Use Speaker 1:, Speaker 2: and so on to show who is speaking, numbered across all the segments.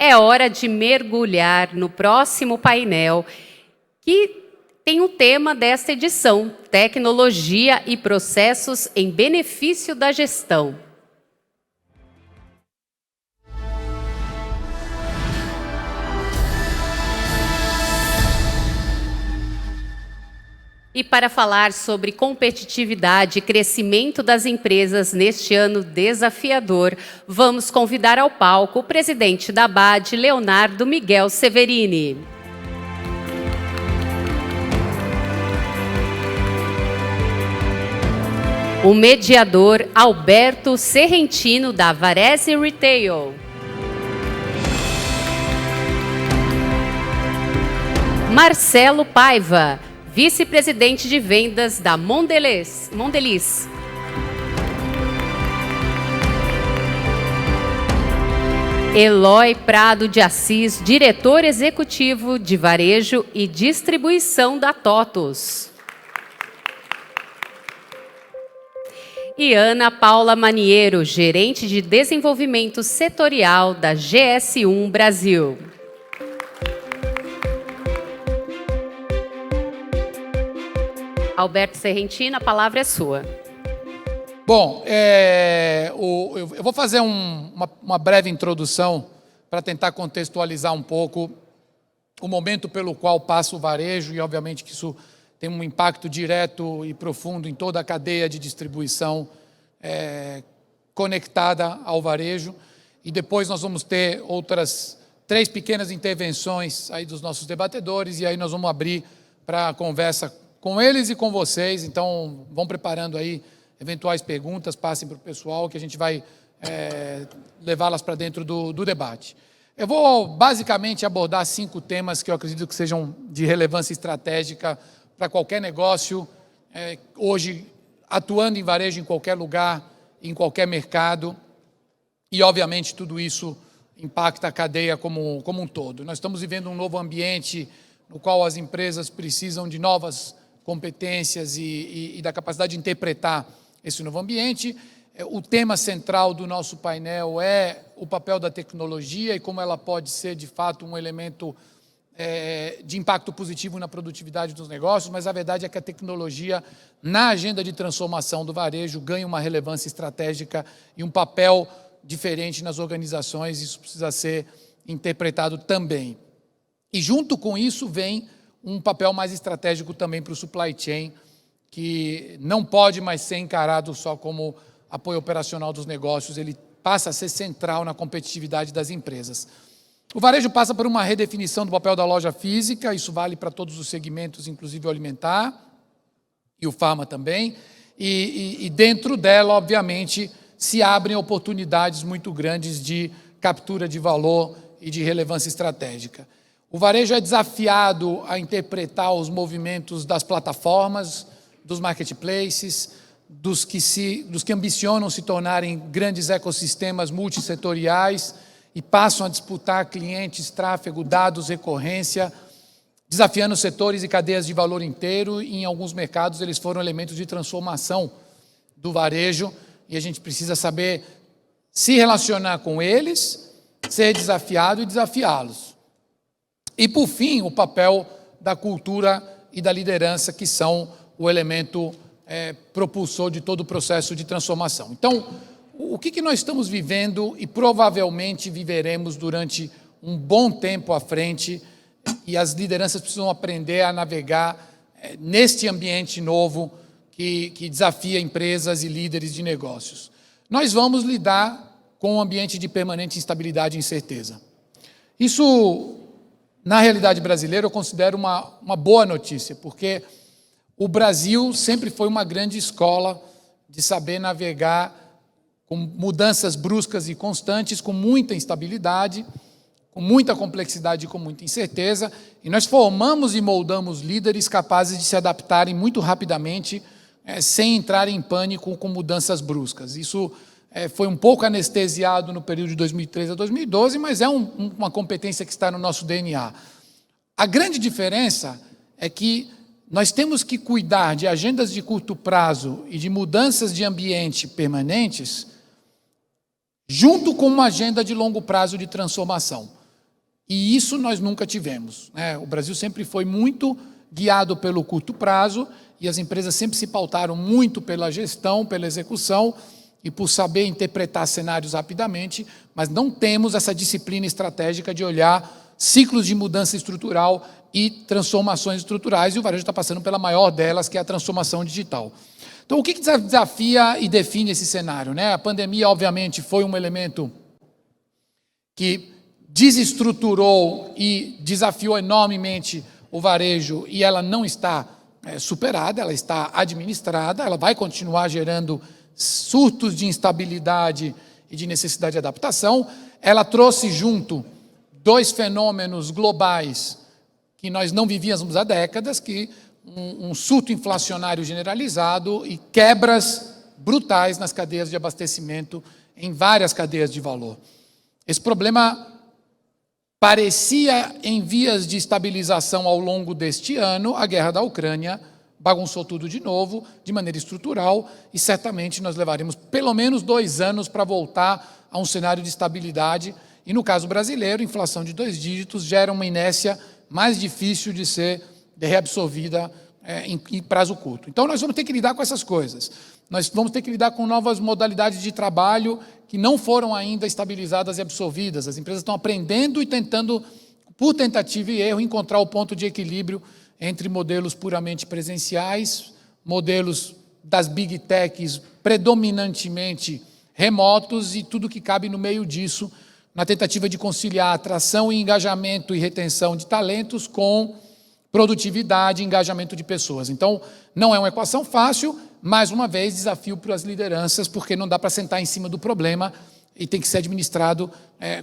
Speaker 1: é hora de mergulhar no próximo painel, que tem o tema desta edição: Tecnologia e processos em benefício da gestão. E para falar sobre competitividade e crescimento das empresas neste ano desafiador, vamos convidar ao palco o presidente da ABAD, Leonardo Miguel Severini. O mediador Alberto Serrentino, da Varese Retail. Marcelo Paiva, vice-presidente de vendas da Mondelez. Eloy Prado de Assis, diretor executivo de varejo e distribuição da TOTUS. E Ana Paula Maniero, gerente de desenvolvimento setorial da GS1 Brasil. Alberto Serrentino, a palavra é sua.
Speaker 2: Bom, eu vou fazer uma breve introdução para tentar contextualizar um pouco o momento pelo qual passa o varejo e, obviamente, que isso tem um impacto direto e profundo em toda a cadeia de distribuição conectada ao varejo. E depois nós vamos ter outras 3 pequenas intervenções aí dos nossos debatedores e aí nós vamos abrir para a conversa com eles e com vocês. Então, vão preparando aí eventuais perguntas, passem para o pessoal, que a gente vai levá-las para dentro do debate. Eu vou, basicamente, abordar 5 temas que eu acredito que sejam de relevância estratégica para qualquer negócio, hoje, atuando em varejo em qualquer lugar, em qualquer mercado, e, obviamente, tudo isso impacta a cadeia como um todo. Nós estamos vivendo um novo ambiente no qual as empresas precisam de novas competências e da capacidade de interpretar esse novo ambiente. O tema central do nosso painel é o papel da tecnologia e como ela pode ser, de fato, um elemento de impacto positivo na produtividade dos negócios, mas a verdade é que a tecnologia, na agenda de transformação do varejo, ganha uma relevância estratégica e um papel diferente nas organizações. Isso precisa ser interpretado também. E, junto com isso, vem um papel mais estratégico também para o supply chain, que não pode mais ser encarado só como apoio operacional dos negócios, ele passa a ser central na competitividade das empresas. O varejo passa por uma redefinição do papel da loja física, isso vale para todos os segmentos, inclusive o alimentar, e o farma também, e dentro dela, obviamente, se abrem oportunidades muito grandes de captura de valor e de relevância estratégica. O varejo é desafiado a interpretar os movimentos das plataformas, dos marketplaces, dos que ambicionam se tornarem grandes ecossistemas multissetoriais e passam a disputar clientes, tráfego, dados, recorrência, desafiando setores e cadeias de valor inteiro. E, em alguns mercados, eles foram elementos de transformação do varejo e a gente precisa saber se relacionar com eles, ser desafiado e desafiá-los. E, por fim, o papel da cultura e da liderança, que são o elemento propulsor de todo o processo de transformação. Então, o que nós estamos vivendo e provavelmente viveremos durante um bom tempo à frente, e as lideranças precisam aprender a navegar neste ambiente novo que desafia empresas e líderes de negócios. Nós vamos lidar com um ambiente de permanente instabilidade e incerteza. Isso, na realidade brasileira, eu considero uma boa notícia, porque o Brasil sempre foi uma grande escola de saber navegar com mudanças bruscas e constantes, com muita instabilidade, com muita complexidade e com muita incerteza, e nós formamos e moldamos líderes capazes de se adaptarem muito rapidamente, sem entrar em pânico com mudanças bruscas. Isso foi um pouco anestesiado no período de 2013 a 2012, mas é uma competência que está no nosso DNA. A grande diferença é que nós temos que cuidar de agendas de curto prazo e de mudanças de ambiente permanentes, junto com uma agenda de longo prazo de transformação. E isso nós nunca tivemos, né? O Brasil sempre foi muito guiado pelo curto prazo e as empresas sempre se pautaram muito pela gestão, pela execução e por saber interpretar cenários rapidamente, mas não temos essa disciplina estratégica de olhar ciclos de mudança estrutural e transformações estruturais, e o varejo está passando pela maior delas, que é a transformação digital. Então, o que desafia e define esse cenário, né? A pandemia, obviamente, foi um elemento que desestruturou e desafiou enormemente o varejo, e ela não está superada, ela está administrada, ela vai continuar gerando surtos de instabilidade e de necessidade de adaptação. Ela trouxe junto dois fenômenos globais que nós não vivíamos há décadas, que um surto inflacionário generalizado e quebras brutais nas cadeias de abastecimento, em várias cadeias de valor. Esse problema parecia em vias de estabilização ao longo deste ano. A guerra da Ucrânia bagunçou tudo de novo, de maneira estrutural, e certamente nós levaremos pelo menos 2 anos para voltar a um cenário de estabilidade. E no caso brasileiro, inflação de 2 dígitos gera uma inércia mais difícil de ser reabsorvida em prazo curto. Então, nós vamos ter que lidar com essas coisas. Nós vamos ter que lidar com novas modalidades de trabalho que não foram ainda estabilizadas e absorvidas. As empresas estão aprendendo e tentando, por tentativa e erro, encontrar o ponto de equilíbrio entre modelos puramente presenciais, modelos das big techs predominantemente remotos e tudo que cabe no meio disso, na tentativa de conciliar atração e engajamento e retenção de talentos com produtividade e engajamento de pessoas. Então, não é uma equação fácil, mais uma vez, desafio para as lideranças, porque não dá para sentar em cima do problema e tem que ser administrado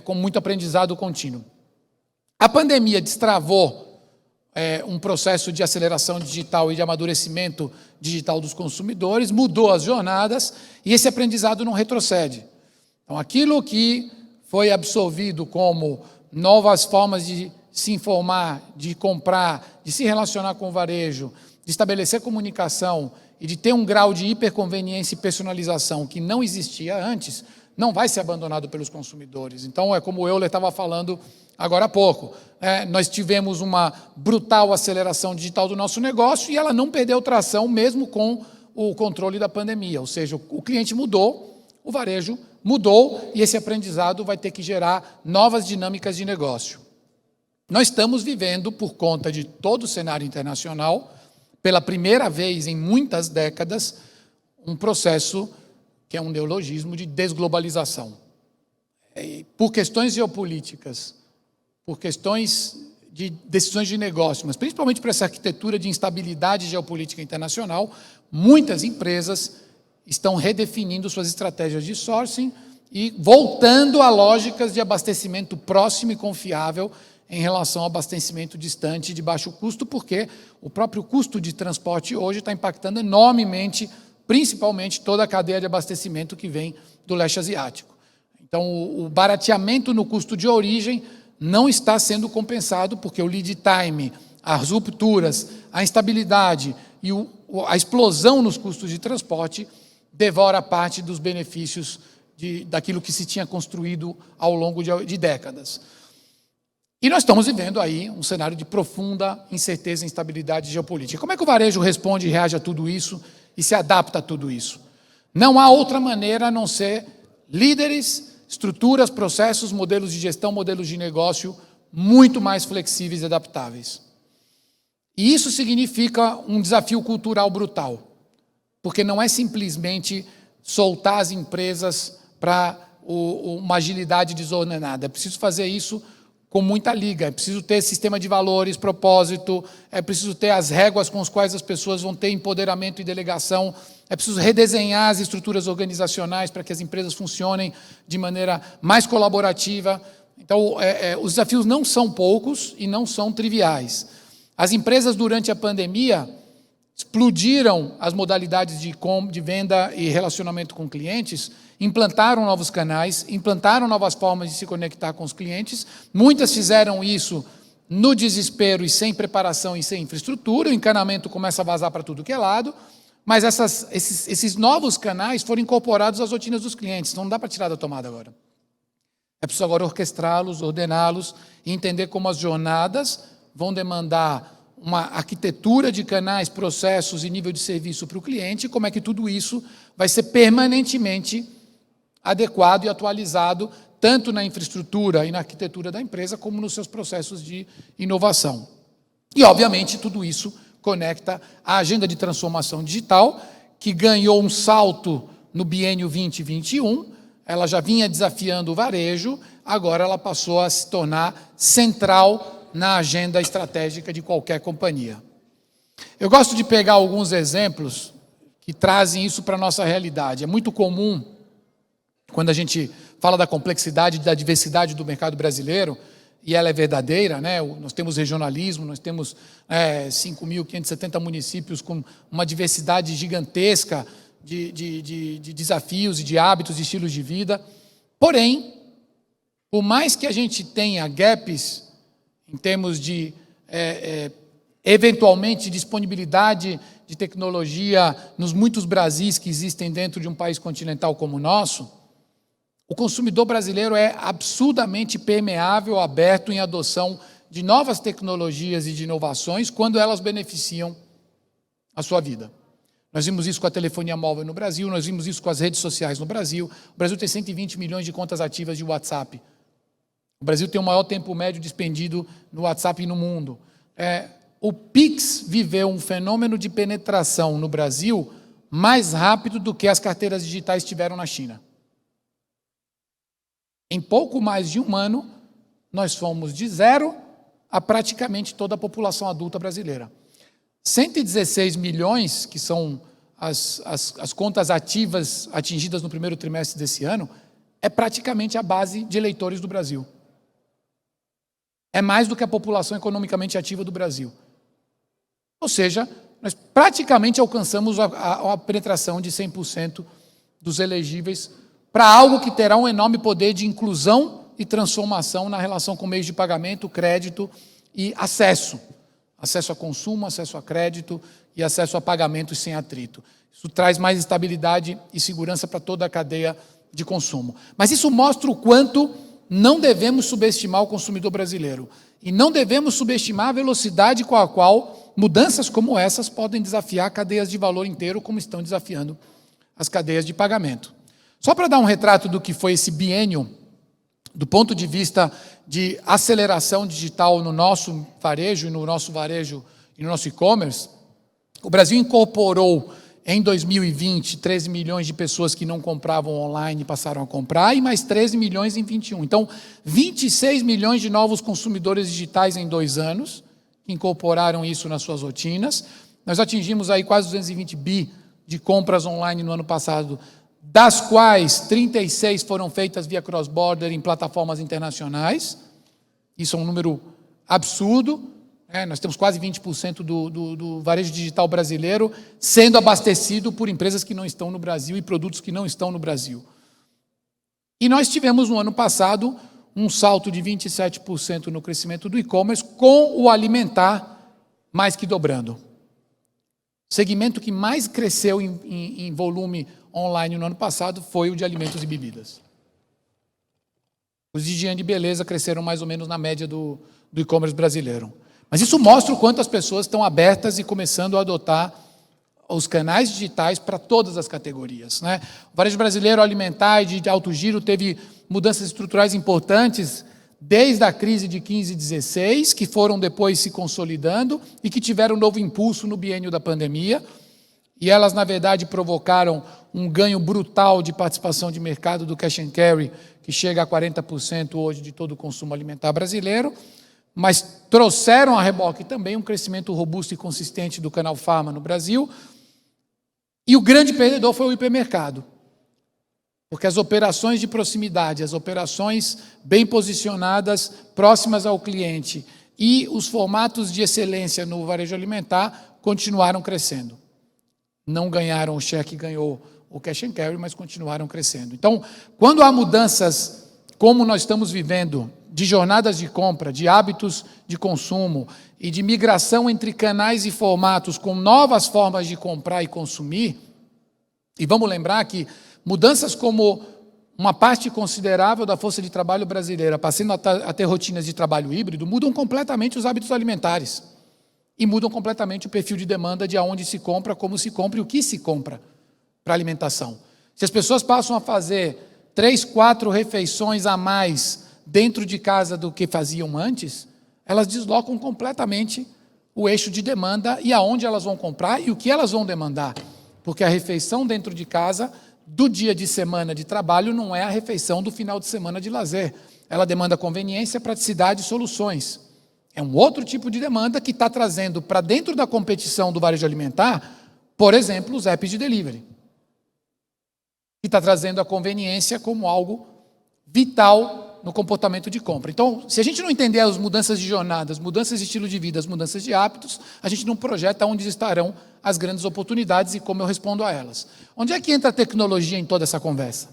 Speaker 2: com muito aprendizado contínuo. A pandemia destravou um processo de aceleração digital e de amadurecimento digital dos consumidores, mudou as jornadas e esse aprendizado não retrocede. Então, aquilo que foi absorvido como novas formas de se informar, de comprar, de se relacionar com o varejo, de estabelecer comunicação e de ter um grau de hiperconveniência e personalização que não existia antes, não vai ser abandonado pelos consumidores. Então, é como o Euler estava falando agora há pouco. Nós tivemos uma brutal aceleração digital do nosso negócio e ela não perdeu tração mesmo com o controle da pandemia. Ou seja, o cliente mudou, o varejo mudou e esse aprendizado vai ter que gerar novas dinâmicas de negócio. Nós estamos vivendo, por conta de todo o cenário internacional, pela primeira vez em muitas décadas, um processo que é um neologismo de desglobalização. Por questões geopolíticas, por questões de decisões de negócio, mas principalmente por essa arquitetura de instabilidade geopolítica internacional, muitas empresas estão redefinindo suas estratégias de sourcing e voltando a lógicas de abastecimento próximo e confiável em relação ao abastecimento distante de baixo custo, porque o próprio custo de transporte hoje está impactando enormemente, principalmente toda a cadeia de abastecimento que vem do leste asiático. Então, o barateamento no custo de origem não está sendo compensado, porque o lead time, as rupturas, a instabilidade e a explosão nos custos de transporte devora parte dos benefícios daquilo que se tinha construído ao longo de décadas. E nós estamos vivendo aí um cenário de profunda incerteza e instabilidade geopolítica. Como é que o varejo responde e reage a tudo isso e se adapta a tudo isso? Não há outra maneira a não ser líderes, estruturas, processos, modelos de gestão, modelos de negócio muito mais flexíveis e adaptáveis. E isso significa um desafio cultural brutal, porque não é simplesmente soltar as empresas para uma agilidade desordenada. É preciso fazer isso com muita liga, é preciso ter sistema de valores, propósito, é preciso ter as réguas com as quais as pessoas vão ter empoderamento e delegação, é preciso redesenhar as estruturas organizacionais para que as empresas funcionem de maneira mais colaborativa. Então, os desafios não são poucos e não são triviais. As empresas, durante a pandemia, explodiram as modalidades de venda e relacionamento com clientes, implantaram novos canais, implantaram novas formas de se conectar com os clientes. Muitas fizeram isso no desespero e sem preparação e sem infraestrutura. O encanamento começa a vazar para tudo que é lado, mas esses novos canais foram incorporados às rotinas dos clientes, então não dá para tirar da tomada agora. É preciso agora orquestrá-los, ordená-los e entender como as jornadas vão demandar uma arquitetura de canais, processos e nível de serviço para o cliente, e como é que tudo isso vai ser permanentemente adequado e atualizado, tanto na infraestrutura e na arquitetura da empresa, como nos seus processos de inovação. E, obviamente, tudo isso conecta a agenda de transformação digital, que ganhou um salto no biênio 2021, ela já vinha desafiando o varejo, agora ela passou a se tornar central na agenda estratégica de qualquer companhia. Eu gosto de pegar alguns exemplos que trazem isso para a nossa realidade. É muito comum, quando a gente fala da complexidade e da diversidade do mercado brasileiro, e ela é verdadeira, né? Nós temos regionalismo, nós temos 5.570 municípios com uma diversidade gigantesca de desafios e de hábitos, de estilos de vida. Porém, por mais que a gente tenha gaps em termos de, eventualmente, disponibilidade de tecnologia nos muitos Brasis que existem dentro de um país continental como o nosso, o consumidor brasileiro é absurdamente permeável, aberto em adoção de novas tecnologias e de inovações quando elas beneficiam a sua vida. Nós vimos isso com a telefonia móvel no Brasil, nós vimos isso com as redes sociais no Brasil. O Brasil tem 120 milhões de contas ativas de WhatsApp. O Brasil tem o maior tempo médio dispendido no WhatsApp no mundo. O Pix viveu um fenômeno de penetração no Brasil mais rápido do que as carteiras digitais tiveram na China. Em pouco mais de um ano, nós fomos de 0 a praticamente toda a população adulta brasileira. 116 milhões, que são as contas ativas atingidas no primeiro trimestre desse ano, é praticamente a base de eleitores do Brasil. É mais do que a população economicamente ativa do Brasil. Ou seja, nós praticamente alcançamos a penetração de 100% dos elegíveis para algo que terá um enorme poder de inclusão e transformação na relação com meios de pagamento, crédito e acesso. Acesso a consumo, acesso a crédito e acesso a pagamentos sem atrito. Isso traz mais estabilidade e segurança para toda a cadeia de consumo. Mas isso mostra o quanto não devemos subestimar o consumidor brasileiro. E não devemos subestimar a velocidade com a qual mudanças como essas podem desafiar cadeias de valor inteiro, como estão desafiando as cadeias de pagamento. Só para dar um retrato do que foi esse biênio, do ponto de vista de aceleração digital no nosso varejo e no nosso e-commerce, o Brasil incorporou em 2020 13 milhões de pessoas que não compravam online passaram a comprar e mais 13 milhões em 2021. Então, 26 milhões de novos consumidores digitais em 2 anos, que incorporaram isso nas suas rotinas. Nós atingimos aí quase 220 bi de compras online no ano passado, das quais 36 foram feitas via cross-border em plataformas internacionais. Isso é um número absurdo. Nós temos quase 20% do varejo digital brasileiro sendo abastecido por empresas que não estão no Brasil e produtos que não estão no Brasil. E nós tivemos no ano passado um salto de 27% no crescimento do e-commerce, com o alimentar mais que dobrando. O segmento que mais cresceu em volume online no ano passado foi o de alimentos e bebidas. Os de higiene e beleza cresceram mais ou menos na média do e-commerce brasileiro. Mas isso mostra o quanto as pessoas estão abertas e começando a adotar os canais digitais para todas as categorias, né? O varejo brasileiro alimentar e de alto giro teve mudanças estruturais importantes desde a crise de 15 e 16, que foram depois se consolidando e que tiveram um novo impulso no biênio da pandemia. E elas, na verdade, provocaram um ganho brutal de participação de mercado do cash and carry, que chega a 40% hoje de todo o consumo alimentar brasileiro, mas trouxeram a reboque também um crescimento robusto e consistente do canal Farma no Brasil. E o grande perdedor foi o hipermercado, porque as operações de proximidade, as operações bem posicionadas, próximas ao cliente e os formatos de excelência no varejo alimentar continuaram crescendo. Não ganharam o share que ganhou o cash and carry, mas continuaram crescendo. Então, quando há mudanças como nós estamos vivendo, de jornadas de compra, de hábitos de consumo e de migração entre canais e formatos com novas formas de comprar e consumir, e vamos lembrar que mudanças como uma parte considerável da força de trabalho brasileira, passando a ter rotinas de trabalho híbrido, mudam completamente os hábitos alimentares e mudam completamente o perfil de demanda de aonde se compra, como se compra e o que se compra para alimentação. Se as pessoas passam a fazer 3, 4 refeições a mais dentro de casa do que faziam antes, elas deslocam completamente o eixo de demanda e aonde elas vão comprar e o que elas vão demandar. Porque a refeição dentro de casa, do dia de semana de trabalho, não é a refeição do final de semana de lazer. Ela demanda conveniência, praticidade e soluções. É um outro tipo de demanda que está trazendo para dentro da competição do varejo alimentar, por exemplo, os apps de delivery. Que está trazendo a conveniência como algo vital no comportamento de compra. Então, se a gente não entender as mudanças de jornada, as mudanças de estilo de vida, as mudanças de hábitos, a gente não projeta onde estarão as grandes oportunidades e como eu respondo a elas. Onde é que entra a tecnologia em toda essa conversa?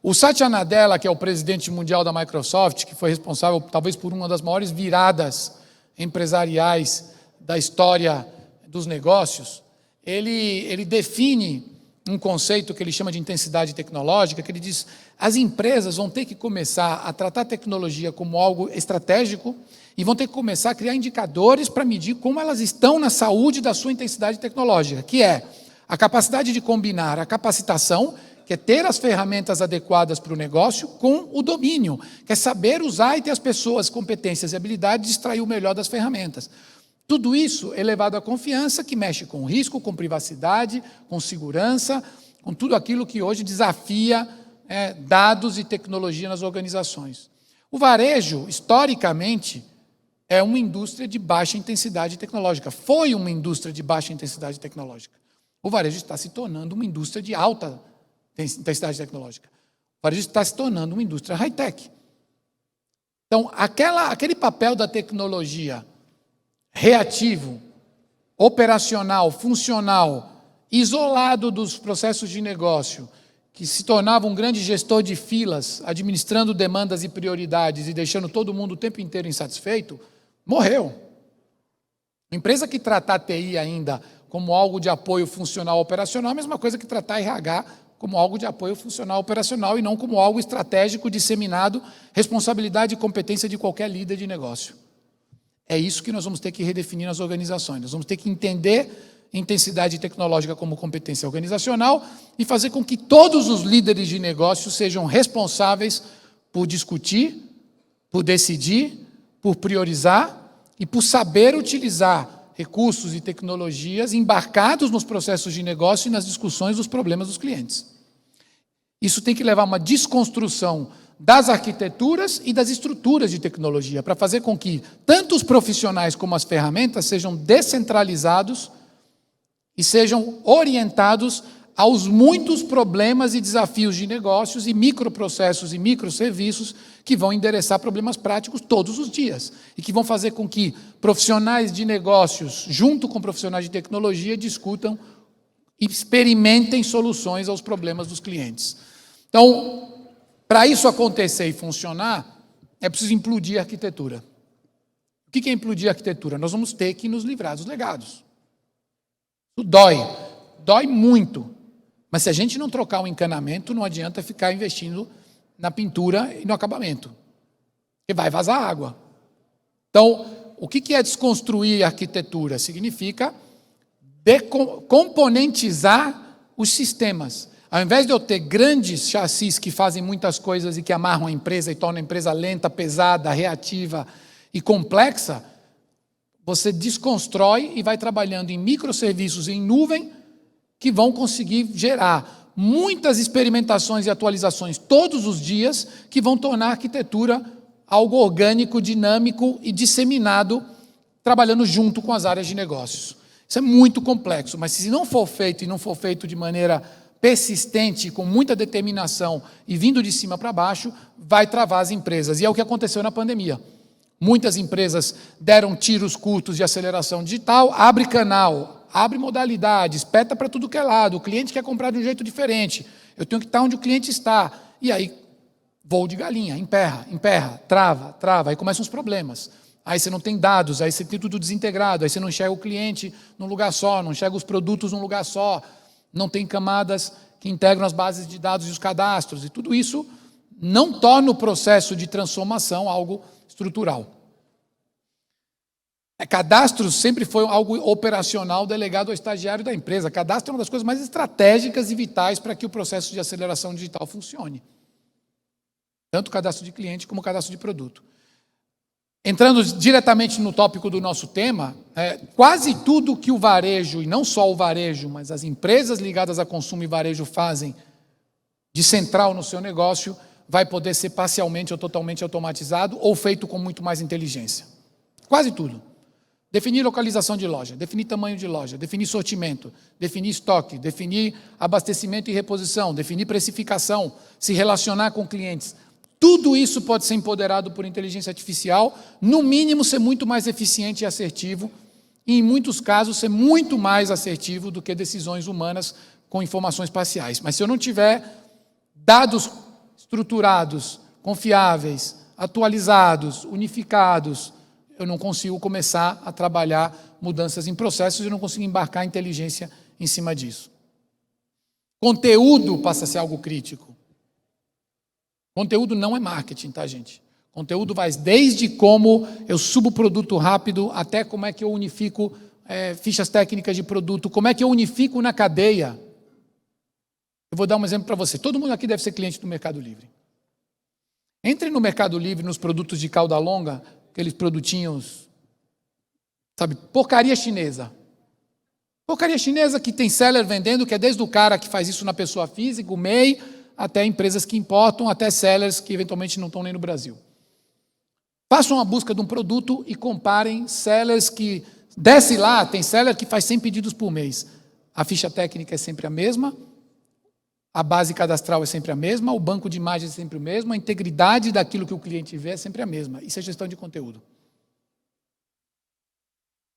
Speaker 2: O Satya Nadella, que é o presidente mundial da Microsoft, que foi responsável talvez por uma das maiores viradas empresariais da história dos negócios, ele define um conceito que ele chama de intensidade tecnológica, que ele diz: as empresas vão ter que começar a tratar a tecnologia como algo estratégico e vão ter que começar a criar indicadores para medir como elas estão na saúde da sua intensidade tecnológica, que é a capacidade de combinar a capacitação, que é ter as ferramentas adequadas para o negócio, com o domínio, que é saber usar e ter as pessoas, competências e habilidades de extrair o melhor das ferramentas. Tudo isso é levado à confiança, que mexe com risco, com privacidade, com segurança, com tudo aquilo que hoje desafia dados e tecnologia nas organizações. O varejo, historicamente, é uma indústria de baixa intensidade tecnológica. Foi uma indústria de baixa intensidade tecnológica. O varejo está se tornando uma indústria de alta intensidade tecnológica. O varejo está se tornando uma indústria high-tech. Então, aquele papel da tecnologia reativo, operacional, funcional, isolado dos processos de negócio, que se tornava um grande gestor de filas, administrando demandas e prioridades e deixando todo mundo o tempo inteiro insatisfeito, morreu. A empresa que tratar a TI ainda como algo de apoio funcional operacional é a mesma coisa que tratar a RH como algo de apoio funcional operacional e não como algo estratégico, disseminado, responsabilidade e competência de qualquer líder de negócio. É isso que nós vamos ter que redefinir nas organizações. Nós vamos ter que entender intensidade tecnológica como competência organizacional e fazer com que todos os líderes de negócio sejam responsáveis por discutir, por decidir, por priorizar e por saber utilizar recursos e tecnologias embarcados nos processos de negócio e nas discussões dos problemas dos clientes. Isso tem que levar a uma desconstrução das arquiteturas e das estruturas de tecnologia, para fazer com que tanto os profissionais como as ferramentas sejam descentralizados e sejam orientados aos muitos problemas e desafios de negócios e microprocessos e microserviços que vão endereçar problemas práticos todos os dias e que vão fazer com que profissionais de negócios, junto com profissionais de tecnologia, discutam e experimentem soluções aos problemas dos clientes. Então, para isso acontecer e funcionar, é preciso implodir a arquitetura. O que é implodir a arquitetura? Nós vamos ter que nos livrar dos legados. Isso dói muito. Mas se a gente não trocar o encanamento, não adianta ficar investindo na pintura e no acabamento, porque vai vazar água. Então, o que é desconstruir a arquitetura? Significa componentizar os sistemas. Ao invés de eu ter grandes chassis que fazem muitas coisas e que amarram a empresa e tornam a empresa lenta, pesada, reativa e complexa, você desconstrói e vai trabalhando em microserviços em nuvem que vão conseguir gerar muitas experimentações e atualizações todos os dias que vão tornar a arquitetura algo orgânico, dinâmico e disseminado, trabalhando junto com as áreas de negócios. Isso é muito complexo, mas se não for feito e não for feito de maneira persistente, com muita determinação e vindo de cima para baixo, vai travar as empresas. E é o que aconteceu na pandemia. Muitas empresas deram tiros curtos de aceleração digital, abre canal, abre modalidade, espeta para tudo que é lado, o cliente quer comprar de um jeito diferente, eu tenho que estar onde o cliente está. E aí, voo de galinha, emperra, trava, aí começam os problemas. Aí você não tem dados, aí você tem tudo desintegrado, aí você não enxerga o cliente num lugar só, não enxerga os produtos num lugar só, não tem camadas que integram as bases de dados e os cadastros, e tudo isso não torna o processo de transformação algo estrutural. Cadastro sempre foi algo operacional delegado ao estagiário da empresa. Cadastro é uma das coisas mais estratégicas e vitais para que o processo de aceleração digital funcione. Tanto o cadastro de cliente como o cadastro de produto. Entrando diretamente no tópico do nosso tema, quase tudo que o varejo, e não só o varejo, mas as empresas ligadas a consumo e varejo fazem de central no seu negócio, vai poder ser parcialmente ou totalmente automatizado ou feito com muito mais inteligência. Quase tudo. Definir localização de loja, definir tamanho de loja, definir sortimento, definir estoque, definir abastecimento e reposição, definir precificação, se relacionar com clientes. Tudo isso pode ser empoderado por inteligência artificial, no mínimo ser muito mais eficiente e assertivo, e em muitos casos ser muito mais assertivo do que decisões humanas com informações parciais. Mas se eu não tiver dados estruturados, confiáveis, atualizados, unificados, eu não consigo começar a trabalhar mudanças em processos e não consigo embarcar a inteligência em cima disso. Conteúdo passa a ser algo crítico. Conteúdo não é marketing, tá, gente? Conteúdo vai desde como eu subo produto rápido até como é que eu unifico fichas técnicas de produto, como é que eu unifico na cadeia. Eu vou dar um exemplo para você. Todo mundo aqui deve ser cliente do Mercado Livre. Entre no Mercado Livre, nos produtos de cauda longa, aqueles produtinhos, sabe, porcaria chinesa. Porcaria chinesa que tem seller vendendo, que é desde o cara que faz isso na pessoa física, o MEI, até empresas que importam, até sellers que eventualmente não estão nem no Brasil. Façam uma busca de um produto e comparem sellers que... Desce lá, tem seller que faz 100 pedidos por mês. A ficha técnica é sempre a mesma, a base cadastral é sempre a mesma, o banco de imagens é sempre o mesmo, a integridade daquilo que o cliente vê é sempre a mesma. Isso é gestão de conteúdo.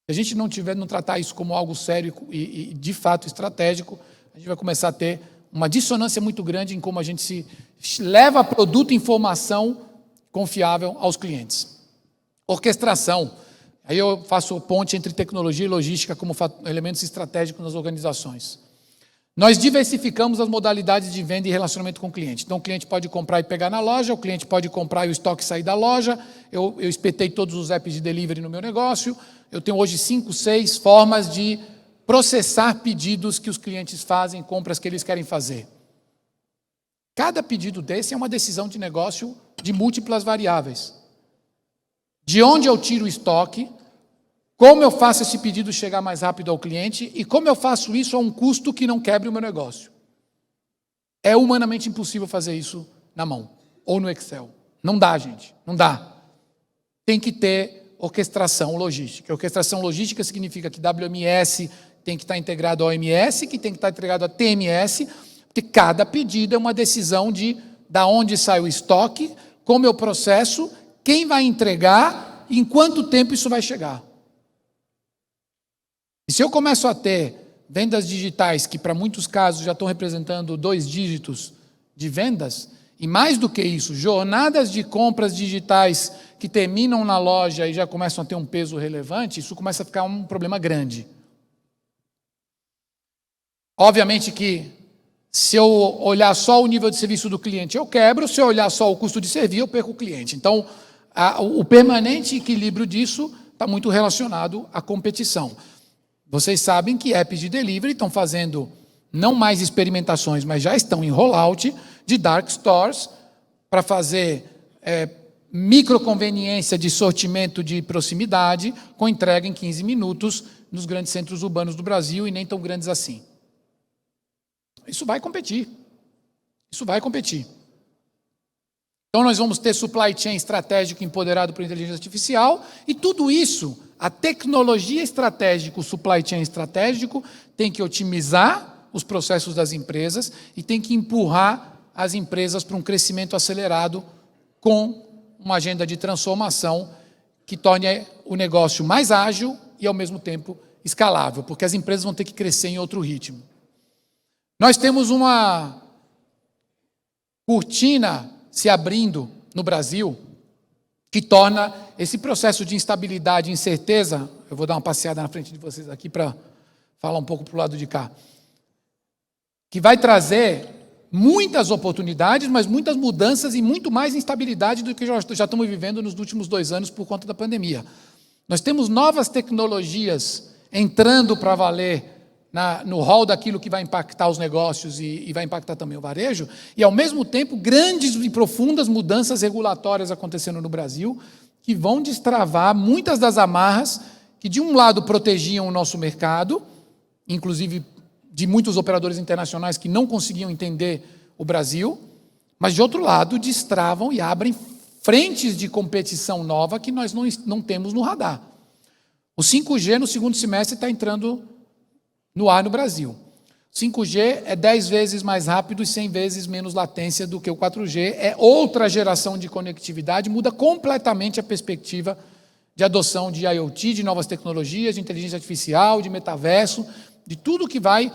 Speaker 2: Se a gente não tratar isso como algo sério e de fato estratégico, a gente vai começar a ter uma dissonância muito grande em como a gente se leva produto e informação confiável aos clientes. Orquestração. Aí eu faço ponte entre tecnologia e logística como elementos estratégicos nas organizações. Nós diversificamos as modalidades de venda e relacionamento com o cliente. Então, o cliente pode comprar e pegar na loja, o cliente pode comprar e o estoque sair da loja. Eu espetei todos os apps de delivery no meu negócio. Eu tenho hoje 5, 6 formas de processar pedidos que os clientes fazem, compras que eles querem fazer. Cada pedido desse é uma decisão de negócio de múltiplas variáveis. De onde eu tiro o estoque, como eu faço esse pedido chegar mais rápido ao cliente e como eu faço isso a um custo que não quebre o meu negócio. É humanamente impossível fazer isso na mão ou no Excel. Não dá, gente. Não dá. Tem que ter orquestração logística. Orquestração logística significa que WMS tem que estar integrado ao OMS, que tem que estar integrado a TMS, porque cada pedido é uma decisão de onde sai o estoque, como eu processo, quem vai entregar e em quanto tempo isso vai chegar. E se eu começo a ter vendas digitais que para muitos casos já estão representando 2 dígitos de vendas, e mais do que isso, jornadas de compras digitais que terminam na loja e já começam a ter um peso relevante, isso começa a ficar um problema grande. Obviamente que se eu olhar só o nível de serviço do cliente, eu quebro, se eu olhar só o custo de servir, eu perco o cliente. Então, o permanente equilíbrio disso está muito relacionado à competição. Vocês sabem que apps de delivery estão fazendo não mais experimentações, mas já estão em rollout de dark stores para fazer microconveniência de sortimento de proximidade com entrega em 15 minutos nos grandes centros urbanos do Brasil e nem tão grandes assim. Isso vai competir. Isso vai competir. Então nós vamos ter supply chain estratégico empoderado por inteligência artificial e tudo isso, a tecnologia estratégica, o supply chain estratégico, tem que otimizar os processos das empresas e tem que empurrar as empresas para um crescimento acelerado com uma agenda de transformação que torne o negócio mais ágil e, ao mesmo tempo, escalável, porque as empresas vão ter que crescer em outro ritmo. Nós temos uma cortina se abrindo no Brasil que torna esse processo de instabilidade e incerteza, eu vou dar uma passeada na frente de vocês aqui para falar um pouco para o lado de cá, que vai trazer muitas oportunidades, mas muitas mudanças e muito mais instabilidade do que já estamos vivendo nos últimos 2 anos por conta da pandemia. Nós temos novas tecnologias entrando para valer no rol daquilo que vai impactar os negócios e vai impactar também o varejo, e, ao mesmo tempo, grandes e profundas mudanças regulatórias acontecendo no Brasil, que vão destravar muitas das amarras que, de um lado, protegiam o nosso mercado, inclusive de muitos operadores internacionais que não conseguiam entender o Brasil, mas, de outro lado, destravam e abrem frentes de competição nova que nós não temos no radar. O 5G, no segundo semestre, está entrando no ar no Brasil. 5G é 10 vezes mais rápido e 100 vezes menos latência do que o 4G. É outra geração de conectividade, muda completamente a perspectiva de adoção de IoT, de novas tecnologias, de inteligência artificial, de metaverso, de tudo que vai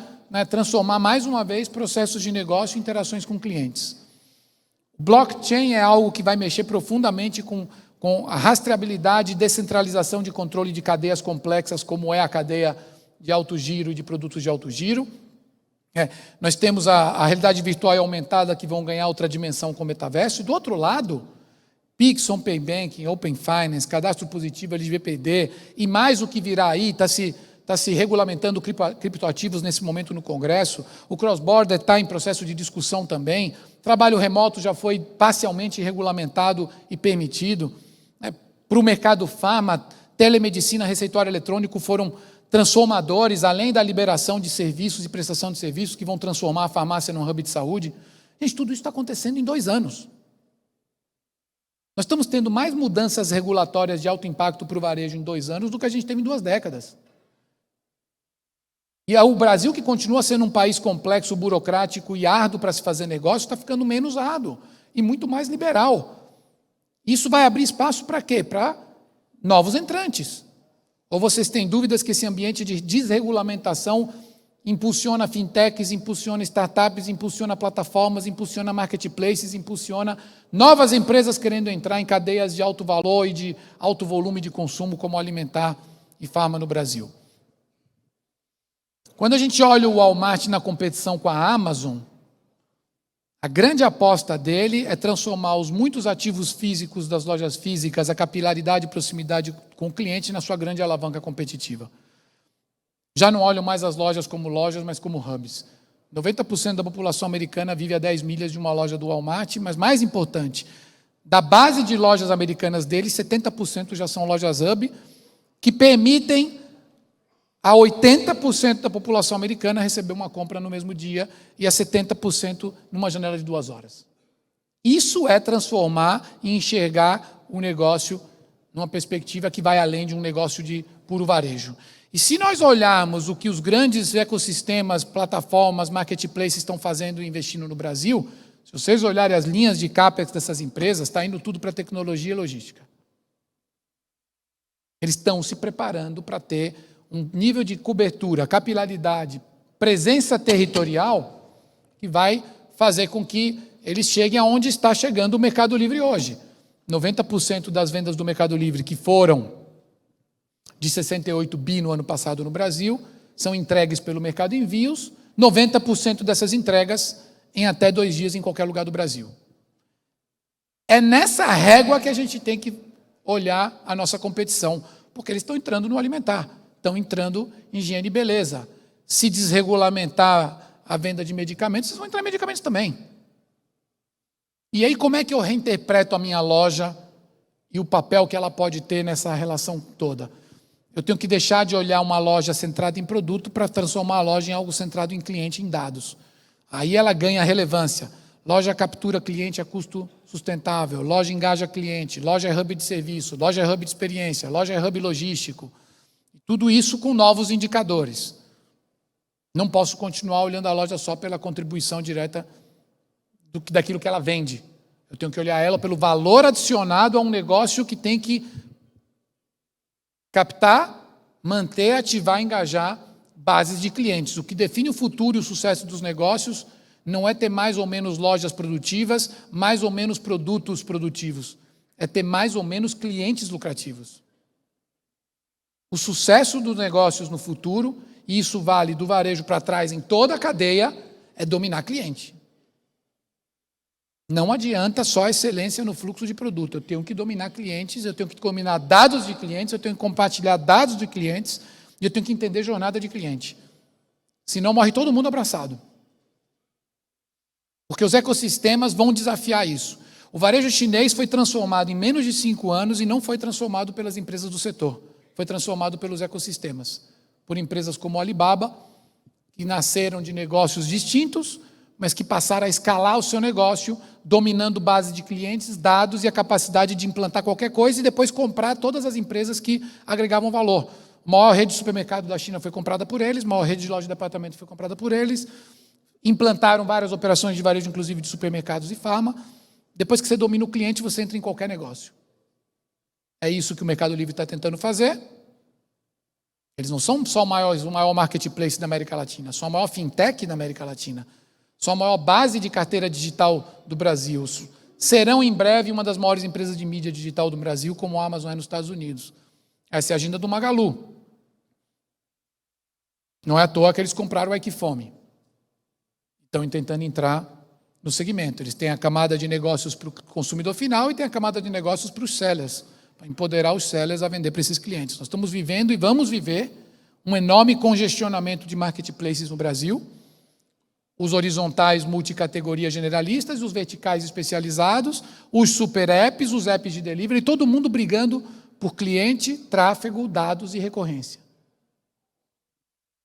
Speaker 2: transformar, mais uma vez, processos de negócio e interações com clientes. O blockchain é algo que vai mexer profundamente com a rastreabilidade e descentralização de controle de cadeias complexas, como é a cadeia de alto giro e de produtos de alto giro. Nós temos a realidade virtual e aumentada, que vão ganhar outra dimensão com o metaverso. E, do outro lado, Pix, Open Banking, Open Finance, cadastro positivo, LGPD, e mais o que virá aí, está se regulamentando criptoativos nesse momento no Congresso. O cross-border está em processo de discussão também. Trabalho remoto já foi parcialmente regulamentado e permitido. Para o mercado farma, telemedicina, receituário eletrônico foram transformadores, além da liberação de serviços e prestação de serviços, que vão transformar a farmácia num hub de saúde. Gente, tudo isso está acontecendo em 2 anos. Nós estamos tendo mais mudanças regulatórias de alto impacto para o varejo em 2 anos do que a gente teve em 2 décadas. E o Brasil, que continua sendo um país complexo, burocrático e árduo para se fazer negócio, está ficando menos árduo e muito mais liberal. Isso vai abrir espaço para quê? Para novos entrantes. Ou vocês têm dúvidas que esse ambiente de desregulamentação impulsiona fintechs, impulsiona startups, impulsiona plataformas, impulsiona marketplaces, impulsiona novas empresas querendo entrar em cadeias de alto valor e de alto volume de consumo, como alimentar e farma no Brasil. Quando a gente olha o Walmart na competição com a Amazon, a grande aposta dele é transformar os muitos ativos físicos das lojas físicas, a capilaridade e proximidade com o cliente, na sua grande alavanca competitiva. Já não olham mais as lojas como lojas, mas como hubs. 90% da população americana vive a 10 milhas de uma loja do Walmart, mas, mais importante, da base de lojas americanas deles, 70% já são lojas hub, que permitem a 80% da população americana receber uma compra no mesmo dia e a 70% numa janela de 2 horas. Isso é transformar e enxergar o negócio numa perspectiva que vai além de um negócio de puro varejo. E se nós olharmos o que os grandes ecossistemas, plataformas, marketplaces estão fazendo e investindo no Brasil, se vocês olharem as linhas de CAPEX dessas empresas, está indo tudo para tecnologia e logística. Eles estão se preparando para ter um nível de cobertura, capilaridade, presença territorial que vai fazer com que eles cheguem aonde está chegando o Mercado Livre hoje. 90% das vendas do Mercado Livre, que foram de 68 bi no ano passado no Brasil, são entregues pelo Mercado Envios, 90% dessas entregas em até 2 dias em qualquer lugar do Brasil. É nessa régua que a gente tem que olhar a nossa competição, porque eles estão entrando no alimentar. Estão entrando em higiene e beleza. Se desregulamentar a venda de medicamentos, vocês vão entrar em medicamentos também. E aí, como é que eu reinterpreto a minha loja e o papel que ela pode ter nessa relação toda? Eu tenho que deixar de olhar uma loja centrada em produto para transformar a loja em algo centrado em cliente, em dados. Aí ela ganha relevância. Loja captura cliente a custo sustentável, loja engaja cliente, loja é hub de serviço, loja é hub de experiência, loja é hub logístico. Tudo isso com novos indicadores. Não posso continuar olhando a loja só pela contribuição direta daquilo que ela vende. Eu tenho que olhar ela pelo valor adicionado a um negócio que tem que captar, manter, ativar, engajar bases de clientes. O que define o futuro e o sucesso dos negócios não é ter mais ou menos lojas produtivas, mais ou menos produtos produtivos. É ter mais ou menos clientes lucrativos. O sucesso dos negócios no futuro, e isso vale do varejo para trás em toda a cadeia, é dominar cliente. Não adianta só excelência no fluxo de produto. Eu tenho que dominar clientes, eu tenho que dominar dados de clientes, eu tenho que compartilhar dados de clientes e eu tenho que entender jornada de cliente. Senão morre todo mundo abraçado. Porque os ecossistemas vão desafiar isso. O varejo chinês foi transformado em menos de 5 anos e não foi transformado pelas empresas do setor. Foi transformado pelos ecossistemas. Por empresas como a Alibaba, que nasceram de negócios distintos, mas que passaram a escalar o seu negócio, dominando base de clientes, dados e a capacidade de implantar qualquer coisa e depois comprar todas as empresas que agregavam valor. A maior rede de supermercado da China foi comprada por eles, a maior rede de loja de departamento foi comprada por eles, implantaram várias operações de varejo, inclusive de supermercados e farma. Depois que você domina o cliente, você entra em qualquer negócio. É isso que o Mercado Livre está tentando fazer. Eles não são só o maior marketplace da América Latina, são a maior fintech da América Latina. São a maior base de carteira digital do Brasil. Serão, em breve, uma das maiores empresas de mídia digital do Brasil, como a Amazon é nos Estados Unidos. Essa é a agenda do Magalu. Não é à toa que eles compraram o Equifome. Estão tentando entrar no segmento. Eles têm a camada de negócios para o consumidor final e têm a camada de negócios para os sellers, para empoderar os sellers a vender para esses clientes. Nós estamos vivendo e vamos viver um enorme congestionamento de marketplaces no Brasil. Os horizontais multicategoria generalistas, os verticais especializados, os super apps, os apps de delivery, todo mundo brigando por cliente, tráfego, dados e recorrência.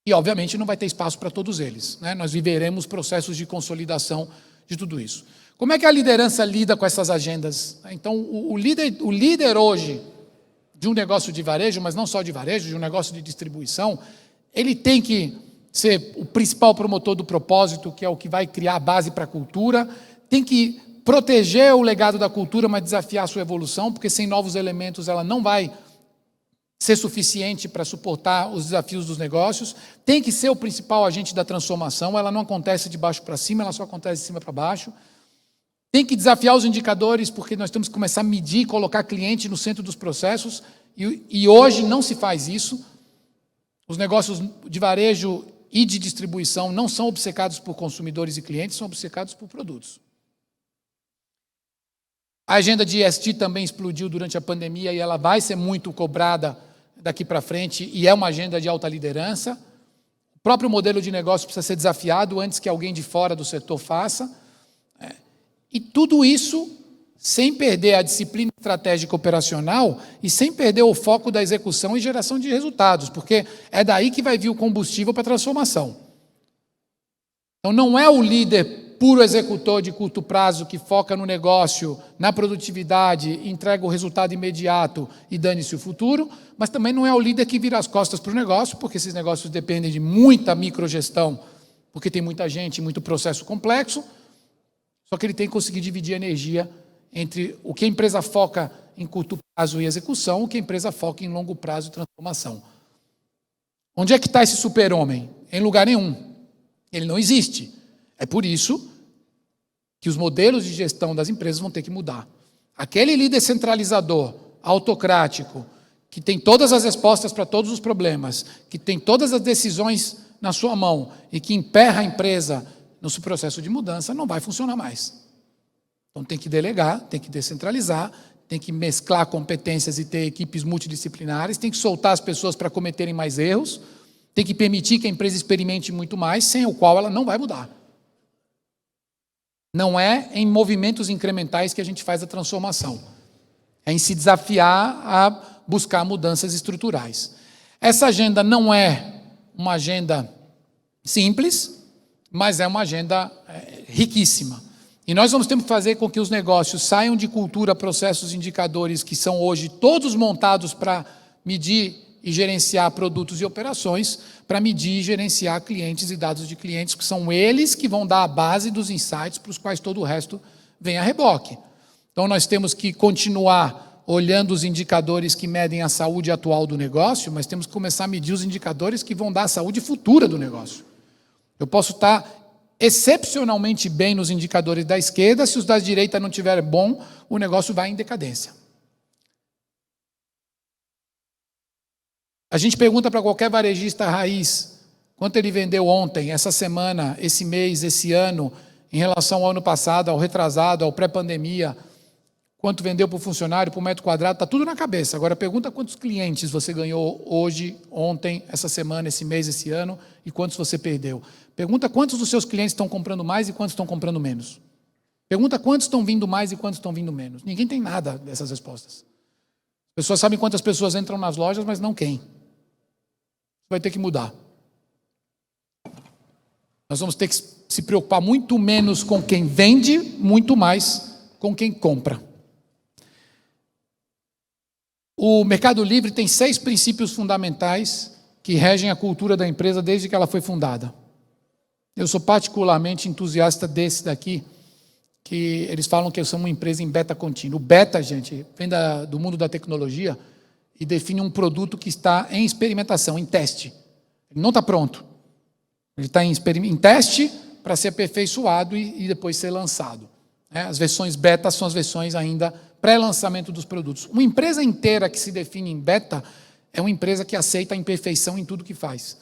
Speaker 2: E, obviamente, não vai ter espaço para todos eles, né? Nós viveremos processos de consolidação de tudo isso. Como é que a liderança lida com essas agendas? Então, o líder hoje de um negócio de varejo, mas não só de varejo, de um negócio de distribuição, ele tem que ser o principal promotor do propósito, que é o que vai criar a base para a cultura, tem que proteger o legado da cultura, mas desafiar a sua evolução, porque sem novos elementos ela não vai ser suficiente para suportar os desafios dos negócios, tem que ser o principal agente da transformação, ela não acontece de baixo para cima, ela só acontece de cima para baixo. Tem que desafiar os indicadores, porque nós temos que começar a medir e colocar cliente no centro dos processos, e hoje não se faz isso. Os negócios de varejo e de distribuição não são obcecados por consumidores e clientes, são obcecados por produtos. A agenda de ESG também explodiu durante a pandemia e ela vai ser muito cobrada daqui para frente, e é uma agenda de alta liderança. O próprio modelo de negócio precisa ser desafiado antes que alguém de fora do setor faça. E tudo isso sem perder a disciplina estratégica operacional e sem perder o foco da execução e geração de resultados, porque é daí que vai vir o combustível para a transformação. Então, não é o líder puro executor de curto prazo que foca no negócio, na produtividade, entrega o resultado imediato e dane-se o futuro, mas também não é o líder que vira as costas para o negócio, porque esses negócios dependem de muita microgestão, porque tem muita gente, muito processo complexo, só que ele tem que conseguir dividir a energia entre o que a empresa foca em curto prazo e execução, o que a empresa foca em longo prazo e transformação. Onde é que está esse super-homem? Em lugar nenhum. Ele não existe. É por isso que os modelos de gestão das empresas vão ter que mudar. Aquele líder centralizador, autocrático, que tem todas as respostas para todos os problemas, que tem todas as decisões na sua mão e que emperra a empresa no seu processo de mudança, não vai funcionar mais. Então tem que delegar, tem que descentralizar, tem que mesclar competências e ter equipes multidisciplinares, tem que soltar as pessoas para cometerem mais erros, tem que permitir que a empresa experimente muito mais, sem o qual ela não vai mudar. Não é em movimentos incrementais que a gente faz a transformação. É em se desafiar a buscar mudanças estruturais. Essa agenda não é uma agenda simples, mas é uma agenda riquíssima. E nós vamos ter que fazer com que os negócios saiam de cultura, processos, indicadores que são hoje todos montados para medir e gerenciar produtos e operações, para medir e gerenciar clientes e dados de clientes, que são eles que vão dar a base dos insights para os quais todo o resto vem a reboque. Então nós temos que continuar olhando os indicadores que medem a saúde atual do negócio, mas temos que começar a medir os indicadores que vão dar a saúde futura do negócio. Eu posso estar excepcionalmente bem nos indicadores da esquerda, se os da direita não estiverem bom, o negócio vai em decadência. A gente pergunta para qualquer varejista raiz quanto ele vendeu ontem, essa semana, esse mês, esse ano, em relação ao ano passado, ao retrasado, ao pré-pandemia, quanto vendeu para o funcionário, para o metro quadrado, está tudo na cabeça. Agora, pergunta quantos clientes você ganhou hoje, ontem, essa semana, esse mês, esse ano, e quantos você perdeu. Pergunta quantos dos seus clientes estão comprando mais e quantos estão comprando menos. Pergunta quantos estão vindo mais e quantos estão vindo menos. Ninguém tem nada dessas respostas. As pessoas sabem quantas pessoas entram nas lojas, mas não quem. Vai ter que mudar. Nós vamos ter que se preocupar muito menos com quem vende, muito mais com quem compra. O Mercado Livre tem 6 princípios fundamentais que regem a cultura da empresa desde que ela foi fundada. Eu sou particularmente entusiasta desse daqui, que eles falam que eu sou uma empresa em beta contínua. O beta, gente, vem do mundo da tecnologia e define um produto que está em experimentação, em teste. Ele não está pronto. Ele está em teste para ser aperfeiçoado e depois ser lançado. As versões beta são as versões ainda pré-lançamento dos produtos. Uma empresa inteira que se define em beta é uma empresa que aceita a imperfeição em tudo que faz.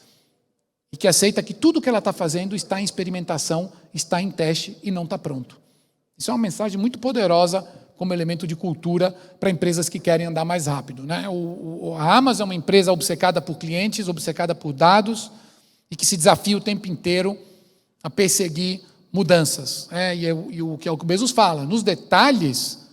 Speaker 2: E que aceita que tudo que ela está fazendo está em experimentação, está em teste e não está pronto. Isso é uma mensagem muito poderosa como elemento de cultura para empresas que querem andar mais rápido. A Amazon é uma empresa obcecada por clientes, obcecada por dados, e que se desafia o tempo inteiro a perseguir mudanças. E o que o Bezos fala, nos detalhes,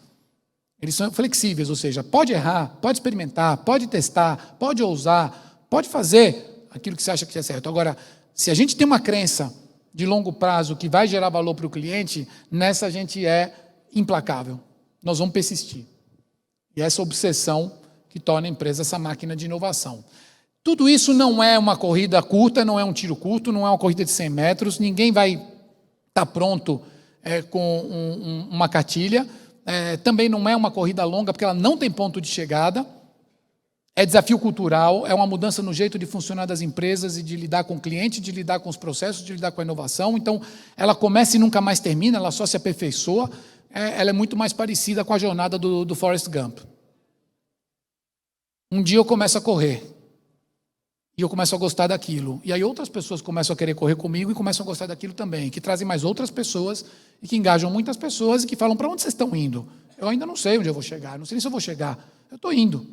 Speaker 2: eles são flexíveis, ou seja, pode errar, pode experimentar, pode testar, pode ousar, pode fazer aquilo que você acha que é certo. Agora, se a gente tem uma crença de longo prazo que vai gerar valor para o cliente, nessa a gente é implacável. Nós vamos persistir. E essa obsessão que torna a empresa essa máquina de inovação. Tudo isso não é uma corrida curta, não é um tiro curto, não é uma corrida de 100 metros, ninguém vai estar pronto com uma cartilha, também não é uma corrida longa, porque ela não tem ponto de chegada, é desafio cultural, é uma mudança no jeito de funcionar das empresas e de lidar com o cliente, de lidar com os processos, de lidar com a inovação. Então, ela começa e nunca mais termina, ela só se aperfeiçoa, ela é muito mais parecida com a jornada do Forrest Gump. Um dia eu começo a correr, e eu começo a gostar daquilo. E aí outras pessoas começam a querer correr comigo e começam a gostar daquilo também, que trazem mais outras pessoas e que engajam muitas pessoas e que falam, para onde vocês estão indo? Eu ainda não sei onde eu vou chegar, não sei nem se eu vou chegar. Eu estou indo.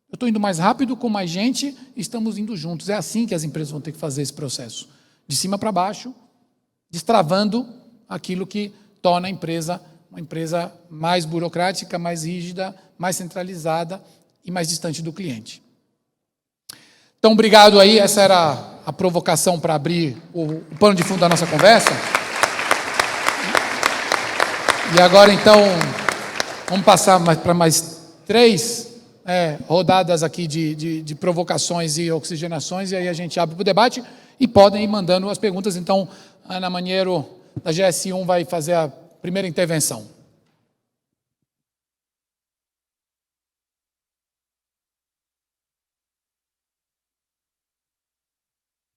Speaker 2: Eu estou indo mais rápido, com mais gente, e estamos indo juntos. É assim que as empresas vão ter que fazer esse processo. De cima para baixo, destravando aquilo que torna a empresa uma empresa mais burocrática, mais rígida, mais centralizada e mais distante do cliente. Então, obrigado aí. Essa era a provocação para abrir o pano de fundo da nossa conversa. E agora, então, vamos passar para mais 3 rodadas aqui de provocações e oxigenações, e aí a gente abre para o debate e podem ir mandando as perguntas. Então, a Ana Maniero, da GS1, vai fazer a primeira intervenção.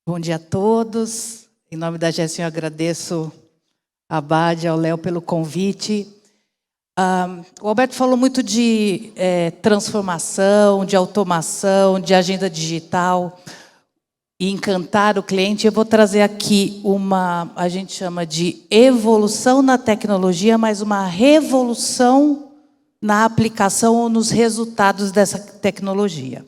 Speaker 3: Bom dia a todos. Em nome da GS1, eu agradeço a Abad, ao Léo pelo convite. O Alberto falou muito de transformação, de automação, de agenda digital e encantar o cliente. Eu vou trazer aqui a gente chama de evolução na tecnologia, mas uma revolução na aplicação ou nos resultados dessa tecnologia.